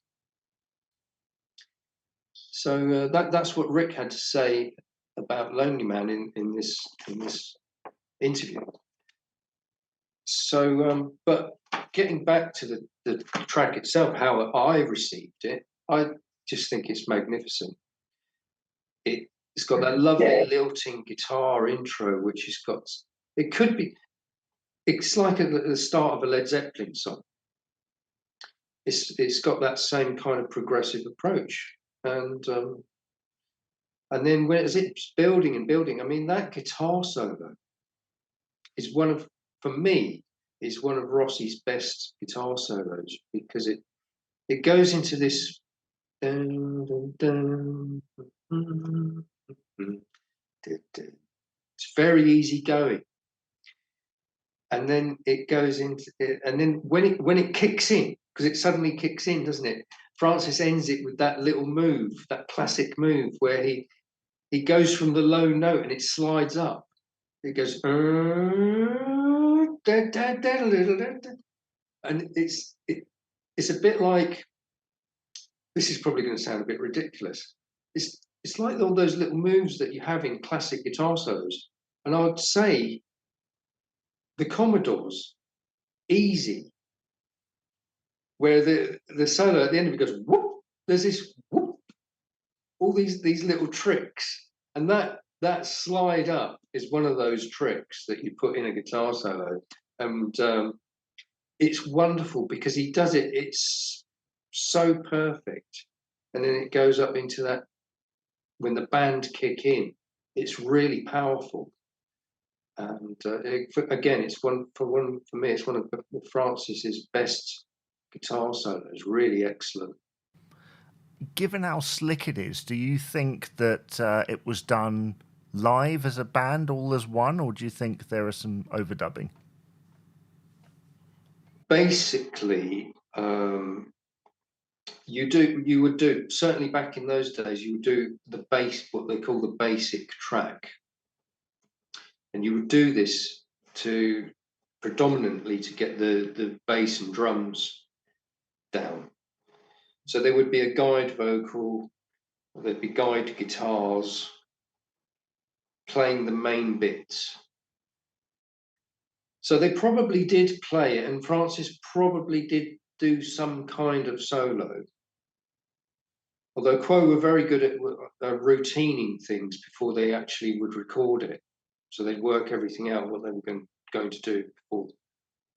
So that's what Rick had to say about Lonely Man in this interview. So, but getting back to the track itself, how I received it, I just think it's magnificent. It's got that lovely lilting guitar intro, which has got, it could be, it's like the start of a Led Zeppelin song. It's got that same kind of progressive approach, and then as it's building and building, I mean, that guitar solo is for me, is one of Rossi's best guitar solos, because it goes into this dun, dun, dun, it's very easy going, and then it goes into it, and then when it kicks in, because it suddenly kicks in, doesn't it? Francis ends it with that little move, that classic move where he goes from the low note and it slides up. It goes and it's a bit like, this is probably going to sound a bit ridiculous. It's like all those little moves that you have in classic guitar solos, and I'd say the Commodore's Easy, where the solo at the end of it goes whoop. There's this whoop, all these little tricks, and that slide up is one of those tricks that you put in a guitar solo, and it's wonderful because he does it. It's so perfect, and then it goes up into that when the band kick in. It's really powerful, and again, it's for me. It's one of Francis's best guitar solos. Really excellent. Given how slick it is, do you think that it was done live as a band, all as one, or do you think there are some overdubbing? Basically, you would do, certainly back in those days, you would do the bass, what they call the basic track, and you would do this to predominantly to get the bass and drums down. So there would be a guide vocal, there'd be guide guitars playing the main bits. So they probably did play it, and Francis probably did do some kind of solo. Although Quo were very good at routining things before they actually would record it. So they'd work everything out, what they were going to do before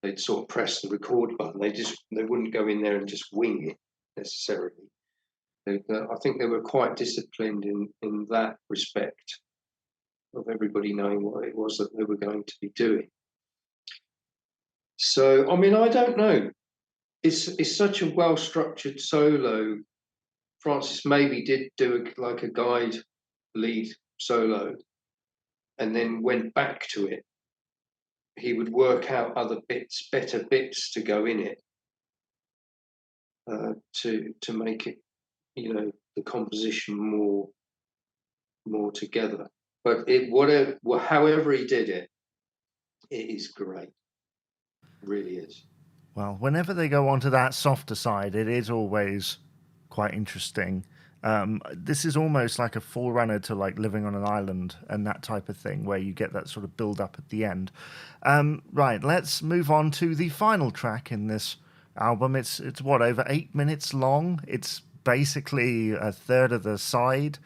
they'd sort of press the record button. They wouldn't go in there and just wing it necessarily. I think they were quite disciplined in that respect, of everybody knowing what it was that they were going to be doing. So, I mean, I don't know. It's such a well-structured solo. Francis maybe did do like a guide lead solo, and then went back to it. He would work out other bits, better bits to go in it, to make it, the composition more together. But however he did it, it is great. It really is. Well, whenever they go onto that softer side, it is always quite interesting. This is almost like a forerunner to like Living on an Island and that type of thing, where you get that sort of build up at the end. Right, let's move on to the final track in this album. It's what, over 8 minutes long. It's basically a third of the side.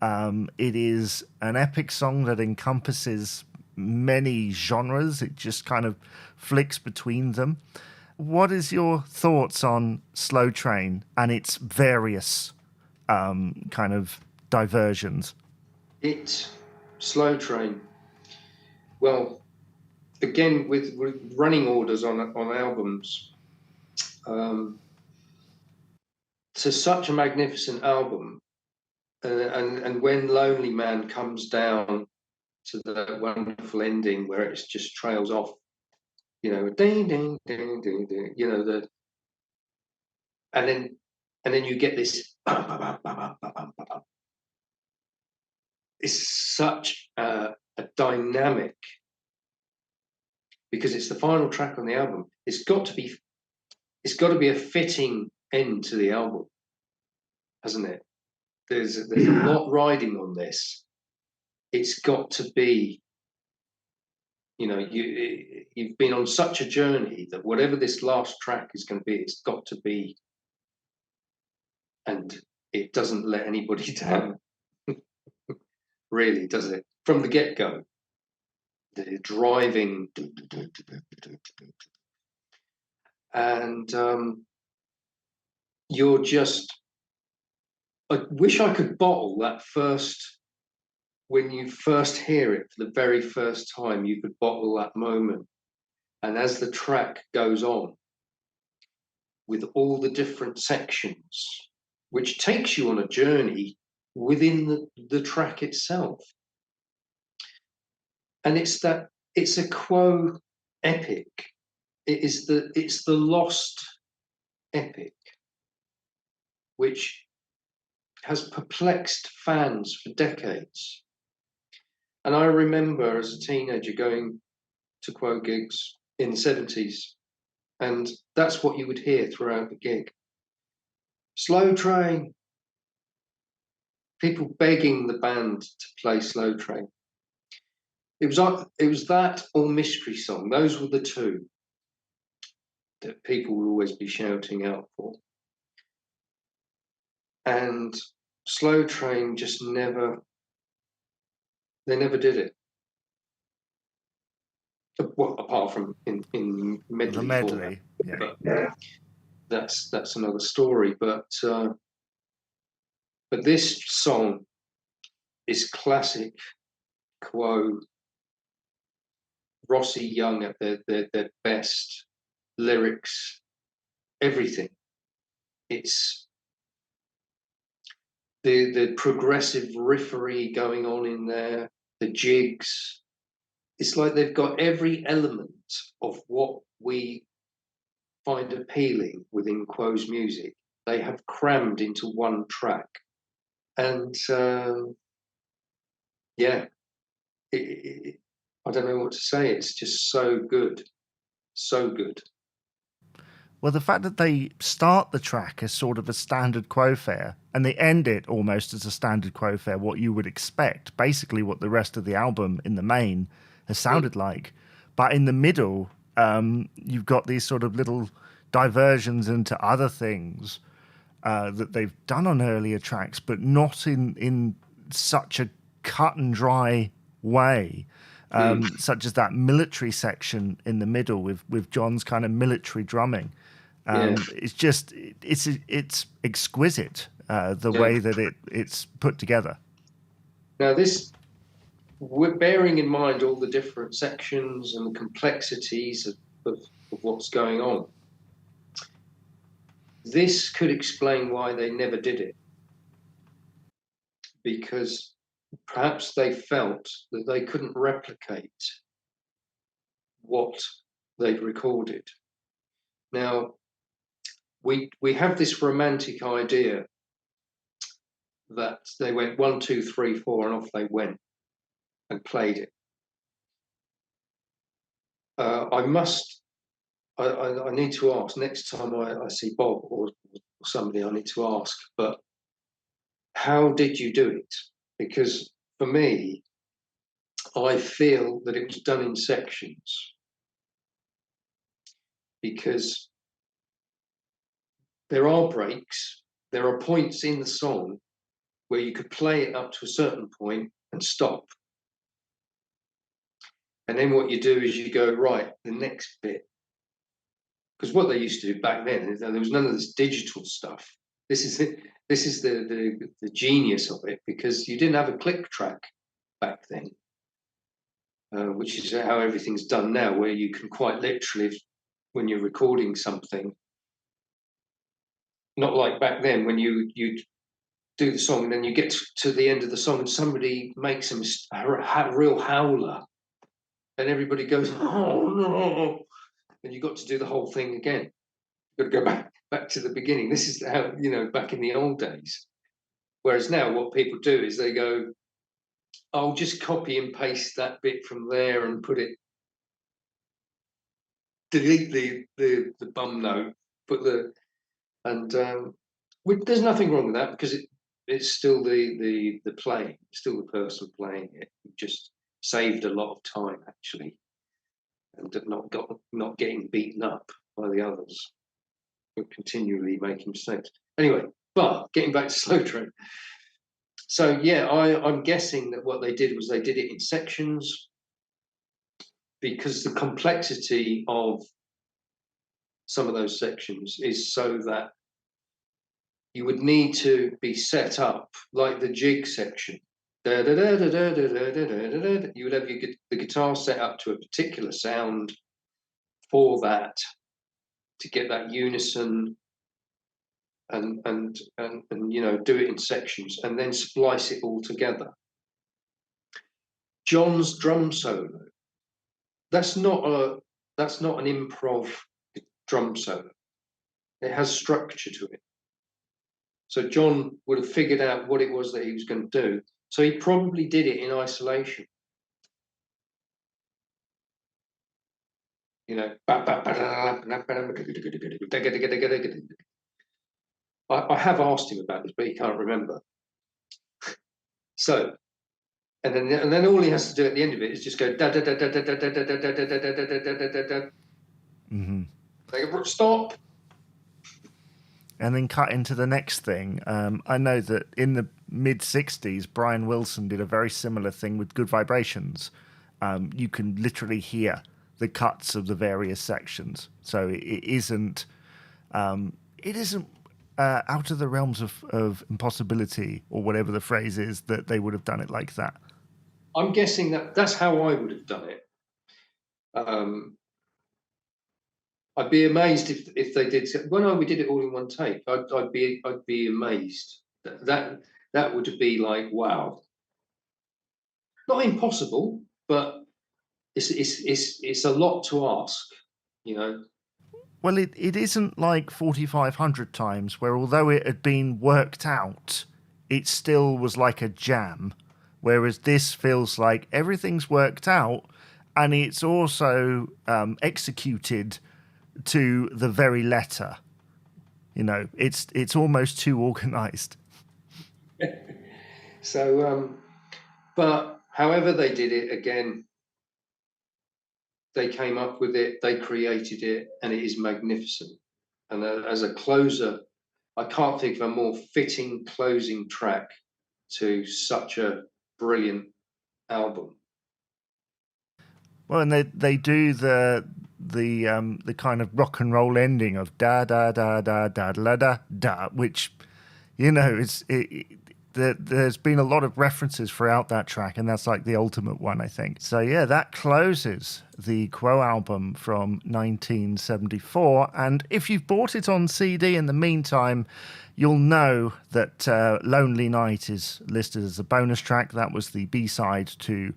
It is an epic song that encompasses many genres. It just kind of flicks between them. What is your thoughts on Slow Train and its various kind of diversions? Slow Train. Well, again, with running orders on albums, to such a magnificent album, and when Lonely Man comes down to the wonderful ending where it just trails off, ding ding ding ding ding, and then you get this. It's such a dynamic because it's the final track on the album. It's got to be a fitting end to the album, hasn't it? There's a lot riding on this. It's got to be, you've been on such a journey that whatever this last track is going to be, it's got to be, and it doesn't let anybody down, really, does it? From the get-go, the driving, and you're just. I wish I could bottle that first. When you first hear it for the very first time, you could bottle that moment. And as the track goes on, with all the different sections, which takes you on a journey within the track itself. And it's a Quo epic. It's the lost epic, which has perplexed fans for decades. And I remember as a teenager going to Quo gigs in the 70s, and that's what you would hear throughout the gig. Slow Train. People begging the band to play Slow Train. It was that or Mystery Song. Those were the two that people would always be shouting out for. And Slow Train just never did it. Well, apart from in medley The medley, format. yeah. But that's another story. But this song is classic Quo. Rossi Young at their best. Lyrics, everything. It's the progressive riffery going on in there, the jigs. It's like they've got every element of what we find appealing within Quo's music. They have crammed into one track. And I don't know what to say. It's just so good. So good. Well, the fact that they start the track as sort of a standard Quo fare and they end it almost as a standard Quo fare, what you would expect, basically what the rest of the album in the main has sounded like. But in the middle, you've got these sort of little diversions into other things that they've done on earlier tracks, but not in such a cut and dry way. Such as that military section in the middle with John's kind of military drumming. It's just it's exquisite the way that it's put together. Now we're bearing in mind all the different sections and the complexities of what's going on. This could explain why they never did it, because perhaps they felt that they couldn't replicate what they'd recorded. Now, we have this romantic idea that they went 1, 2, 3, 4, and off they went and played it. I need to ask next time I see Bob or somebody. I need to ask, but how did you do it? Because for me, I feel that it was done in sections, because there are breaks, there are points in the song where you could play it up to a certain point and stop. And then what you do is you go, right, the next bit. Because what they used to do back then, there was none of this digital stuff. This is the genius of it, because you didn't have a click track back then, which is how everything's done now, where you can quite literally, when you're recording something, not like back then when you do the song and then you get to the end of the song and somebody makes a real howler and everybody goes, oh no, and you got to do the whole thing again. You've got to go back to the beginning. This is how, back in the old days. Whereas now what people do is they go, I'll just copy and paste that bit from there and put it delete the bum note, put there's nothing wrong with that because it's still the playing, still the person playing it. It just saved a lot of time actually, and not getting beaten up by the others who continually making mistakes. Anyway, but getting back to Slow Train. So yeah, I'm guessing that what they did was they did it in sections because the complexity of some of those sections is so that you would need to be set up like the jig section. You would have the guitar set up to a particular sound for that to get that unison and do it in sections and then splice it all together. John's drum solo, that's not an improv drum solo. It has structure to it. So John would have figured out what it was that he was going to do. So he probably did it in isolation. I have asked him about this, but he can't remember. So, and then all he has to do at the end of it is just go da da da da da da da da da da da da da da da. Stop. And then cut into the next thing. I know that in the mid-'60s, Brian Wilson did a very similar thing with Good Vibrations. You can literally hear the cuts of the various sections. So it isn't out of the realms of impossibility, or whatever the phrase is, that they would have done it like that. I'm guessing that's how I would have done it. I'd be amazed if they did. Well, no, we did it all in one take. I'd be amazed. That would be like, wow. Not impossible, but it's a lot to ask, you know. Well, it isn't like 4,500 times, where although it had been worked out, it still was like a jam. Whereas this feels like everything's worked out, and it's also executed to the very letter. You know, it's almost too organized. So, but however they did it, again, they came up with it, they created it, and it is magnificent. And as a closer, I can't think of a more fitting closing track to such a brilliant album. Well, and they do the kind of rock and roll ending of da da da da da da da da, which, you know, there's been a lot of references throughout that track, and that's like the ultimate one, I think. So yeah, that closes the Quo album from 1974. And if you've bought it on CD in the meantime, you'll know that Lonely Night is listed as a bonus track. That was the B-side to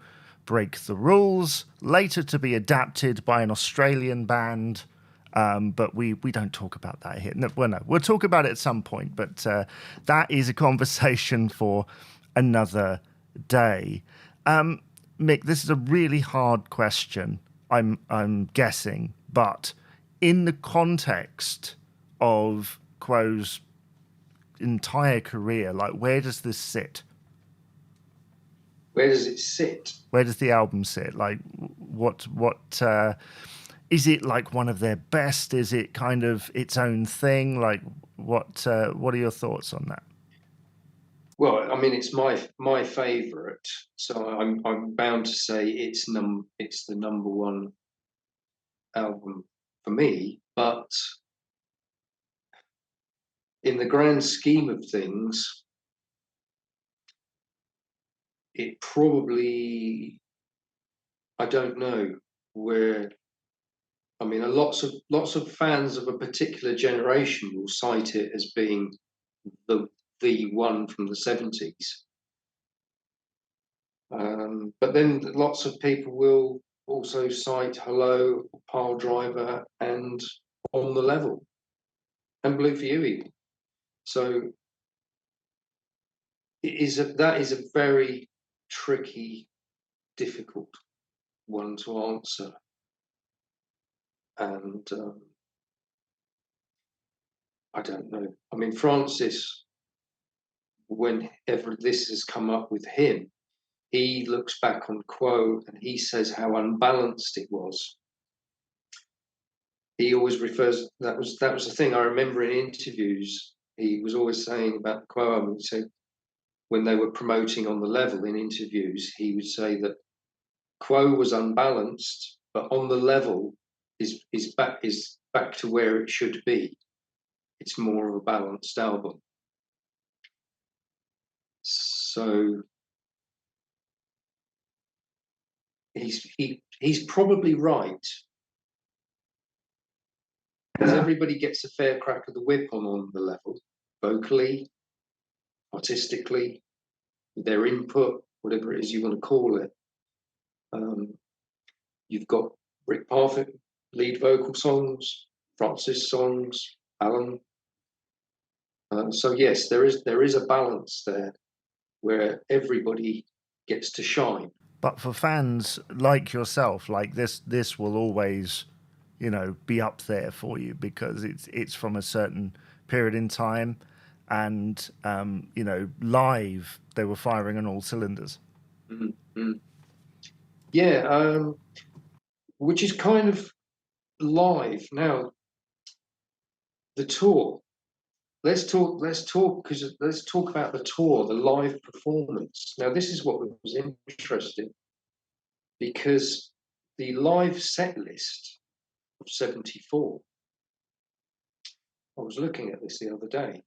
Break the Rules, later to be adapted by an Australian band. But we don't talk about that here. No, we'll talk about it at some point, but that is a conversation for another day. Mick, this is a really hard question, I'm guessing, but in the context of Quo's entire career, like, where does this sit? Where does it sit? Where does the album sit? Like, what is it, like one of their best? Is it kind of its own thing? Like, what are your thoughts on that? Well, I mean, it's my favourite, so I'm bound to say it's the number one album for me. But in the grand scheme of things, it probably, I don't know where. I mean, lots of fans of a particular generation will cite it as being the one from the 70s. But then lots of people will also cite Hello, Pile Driver, and On the Level, and Blue for You even. So that is a very tricky, difficult one to answer. and I don't know. I mean, Francis, whenever this has come up with him, he looks back on Quo and he says how unbalanced it was. He always refers, that was the thing I remember in interviews. He was always saying about the Quo album. So when they were promoting on the level in interviews, he would say that Quo was unbalanced, but on the level is back to where it should be. It's more of a balanced album. So he's probably right, because everybody gets a fair crack of the whip on the level, vocally, artistically, their input, whatever it is you want to call it. You've got Rick Parfitt lead vocal songs, Francis songs, Alan. So yes, there is a balance there where everybody gets to shine. But for fans like yourself, like this will always, be up there for you because it's from a certain period in time, and live they were firing on all cylinders. Mm-hmm. Yeah, which is kind of live now. The tour. Let's talk about the tour, the live performance. Now, this is what was interesting, because the live set list of 74, I was looking at this the other day.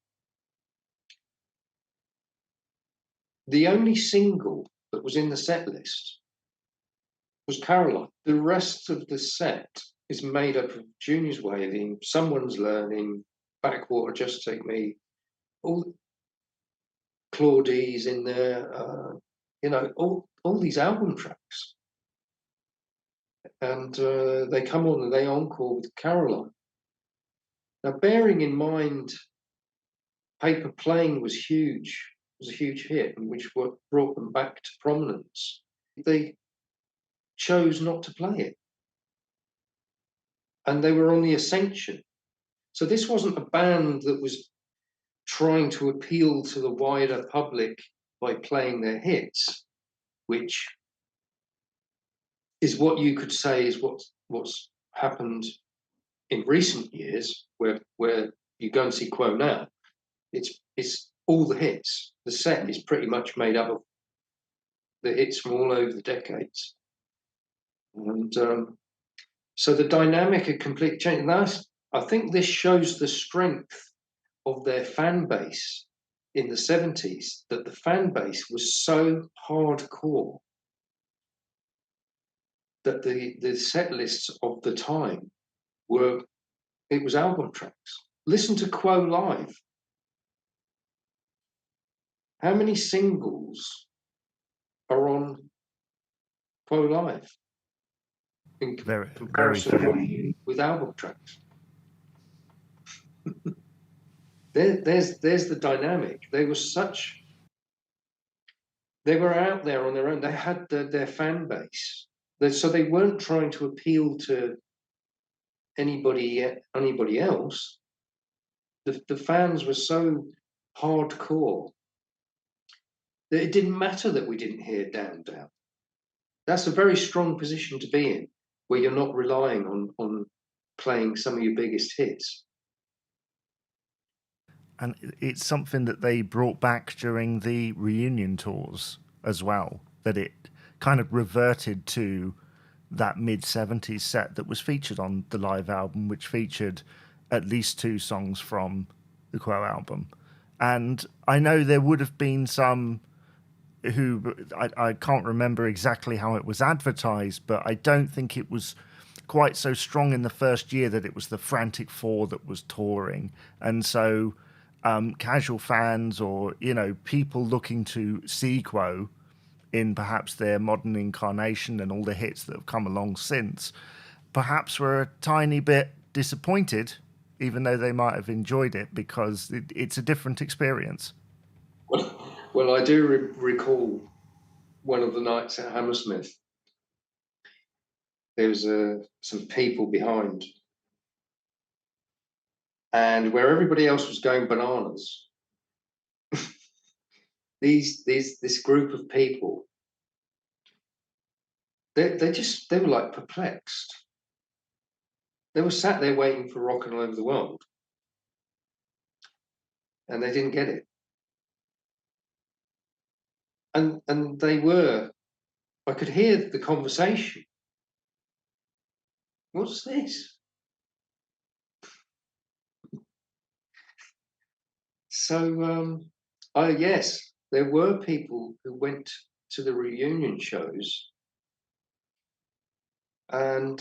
The only single that was in the set list was Caroline. The rest of the set is made up of Junior's Waving, Someone's Learning, Backwater, Just Take Me, all Claudie's in there, all these album tracks. And they come on and they encore with Caroline. Now, bearing in mind, Paper Plane was huge, was a huge hit, and which brought them back to prominence. They chose not to play it. And they were on the ascension. So this wasn't a band that was trying to appeal to the wider public by playing their hits, which is what you could say is what's happened in recent years, where you go and see Quo now, it's all the hits. The set is pretty much made up of the hits from all over the decades, and so the dynamic had completely changed. And I think this shows the strength of their fan base in the 70s, that the fan base was so hardcore that the set lists of the time it was album tracks. Listen to Quo live. How many singles are on Quo live in comparison with album tracks? There's the dynamic. They were out there on their own. They had their fan base, so they weren't trying to appeal to anybody else. The fans were so hardcore that it didn't matter that we didn't hear Down Down. That's a very strong position to be in, where you're not relying on playing some of your biggest hits. And it's something that they brought back during the reunion tours as well, that it kind of reverted to that mid-70s set that was featured on the live album, which featured at least 2 songs from the Quo album. And I know there would have been some who, I can't remember exactly how it was advertised, but I don't think it was quite so strong in the first year that it was the Frantic Four that was touring. And so casual fans or, people looking to see Quo in perhaps their modern incarnation and all the hits that have come along since, perhaps were a tiny bit disappointed, even though they might have enjoyed it, because it's a different experience. Well, I do recall one of the nights at Hammersmith. There was some people behind And where everybody else was going bananas, this group of people, they were like perplexed. They were sat there waiting for rock and all over the world, and they didn't get it. And they were, I could hear the conversation. What's this? So, yes, there were people who went to the reunion shows, and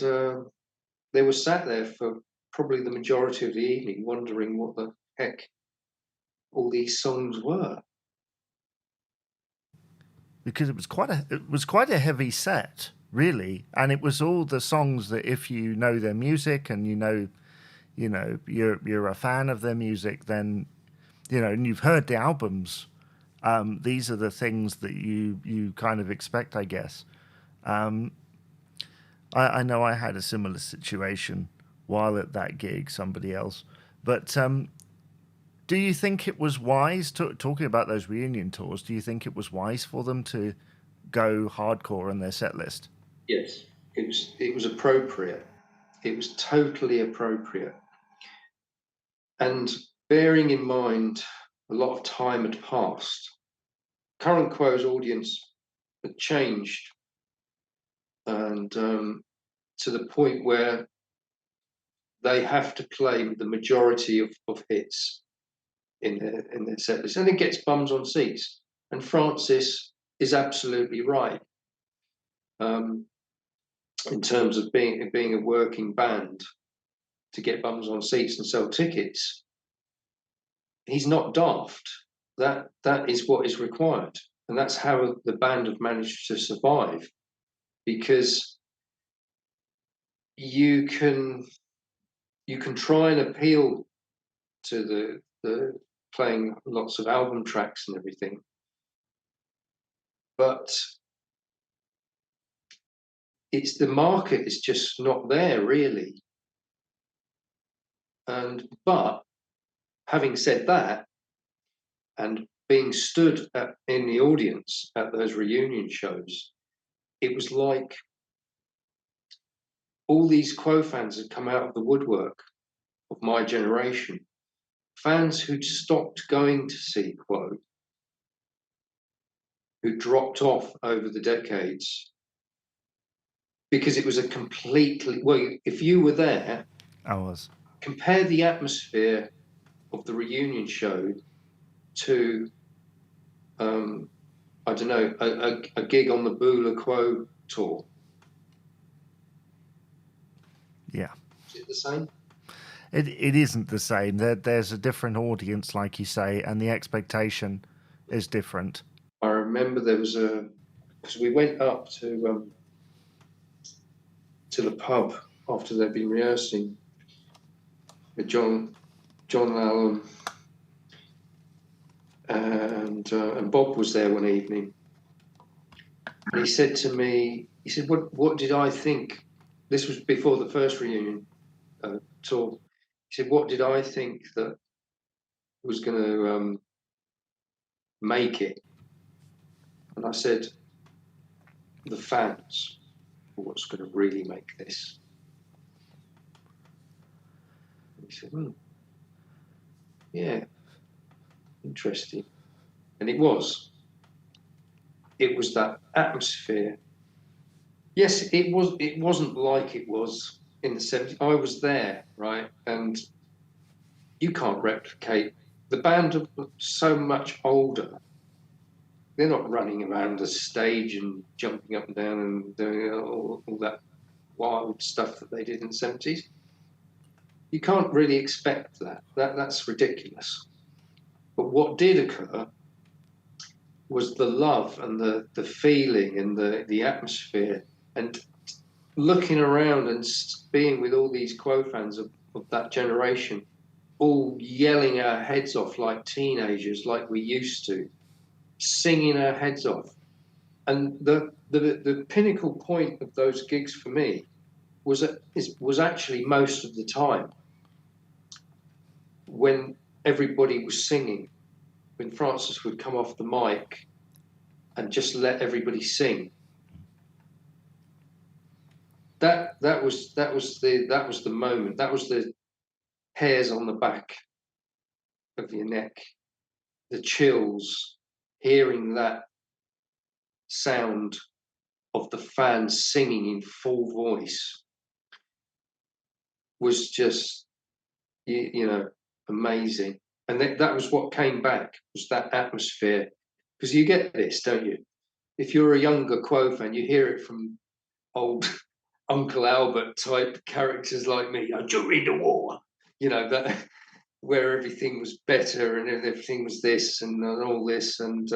they were sat there for probably the majority of the evening, wondering what the heck all these songs were. Because it was quite a heavy set, really, and it was all the songs that if you know their music and you know you're a fan of their music, then and you've heard the albums. These are the things that you kind of expect, I guess. I know I had a similar situation while at that gig, somebody else, but do you think it was wise, talking about those reunion tours, do you think it was wise for them to go hardcore on their set list? Yes, it was appropriate. It was totally appropriate. And bearing in mind a lot of time had passed, current Quo's audience had changed, and to the point where they have to play the majority of hits in their set list, and it gets bums on seats. And Francis is absolutely right, in terms of being a working band to get bums on seats and sell tickets. He's not daft. That is what is required, and that's how the band have managed to survive, because you can try and appeal to the playing lots of album tracks and everything, but it's the market is just not there really. But having said that, and being stood in the audience at those reunion shows, it was like all these Quo fans had come out of the woodwork of my generation, fans who'd stopped going to see Quo, who dropped off over the decades, because it was a completely, well, if you were there, I was. compare the atmosphere of the reunion show to, I don't know, a gig on the Bula Quo tour. Yeah. Is it the same? It isn't the same. There's a different audience, like you say, and the expectation is different. I remember there was because we went up to the pub after they'd been rehearsing with John Allen, and Bob was there one evening, and he said to me, he said, "What did I think?" This was before the first reunion tour. He said, "What did I think that was going to make it?" And I said, "The fans are what's going to really make this." And he said, "Yeah, interesting." And it was that atmosphere. Yes, it wasn't like it was in the 70s. I was there, right? And you can't replicate. The band are so much older. They're not running around the stage and jumping up and down and doing all that wild stuff that they did in the 70s. You can't really expect that. That's ridiculous. But what did occur was the love and the feeling and the atmosphere, and looking around and being with all these Quo fans of that generation, all yelling our heads off like teenagers, like we used to, singing our heads off. And the pinnacle point of those gigs for me was actually most of the time when everybody was singing, when Francis would come off the mic and just let everybody sing. That was the moment. That was the hairs on the back of your neck, the chills, hearing that sound of the fans singing in full voice was just, you know, amazing. And that was what came back, was that atmosphere. Because you get this, don't you? If you're a younger Quo fan, you hear it from old Uncle Albert type characters like me, during the war, you know, that where everything was better and everything was this and all this. And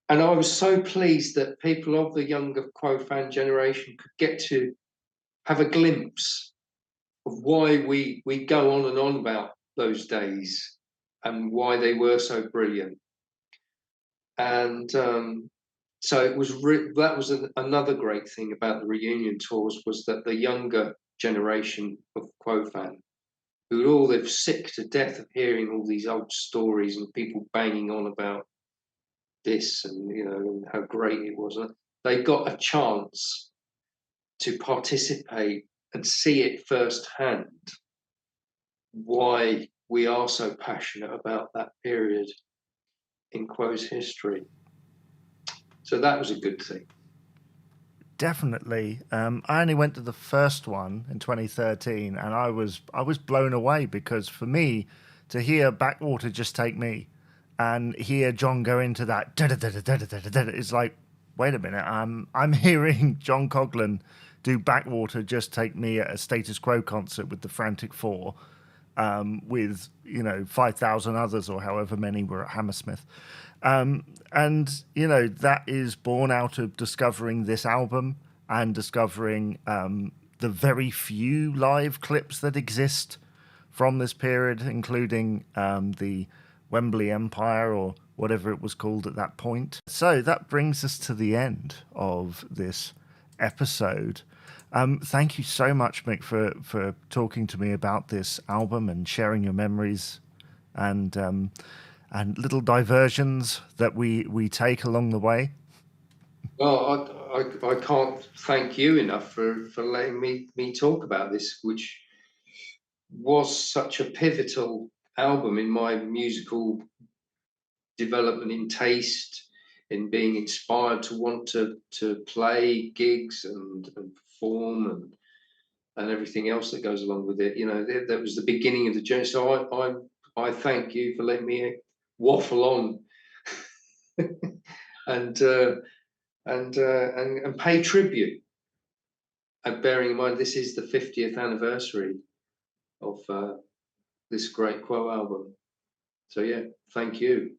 I was so pleased that people of the younger Quo fan generation could get to have a glimpse of why we go on and on about those days and why they were so brilliant. And so it was that was another great thing about the reunion tours, was that the younger generation of Quo fan, who all live sick to death of hearing all these old stories and people banging on about this and, you know, how great it was, they got a chance to participate and see it firsthand, why we are so passionate about that period in Quo's history. So that was a good thing. Definitely. I only went to the first one in 2013, and I was blown away, because for me to hear Backwater Just Take Me and hear John go into that it's like, wait a minute, I'm hearing John Coghlan do Backwater Just Take Me at a Status Quo concert with the Frantic Four, with, you know, 5,000 others or however many were at Hammersmith. And, you know, that is born out of discovering this album and discovering the very few live clips that exist from this period, including the Wembley Empire, or whatever it was called at that point. So that brings us to the end of this episode. Thank you so much, Mick, for talking to me about this album and sharing your memories and little diversions that we take along the way. Well, I can't thank you enough for letting me talk about this, which was such a pivotal album in my musical development, in taste, in being inspired to want to play gigs and perform and everything else that goes along with it. You know, that was the beginning of the journey. So I thank you for letting me waffle on and pay tribute. And bearing in mind, this is the 50th anniversary of this great Quo album. So yeah, thank you.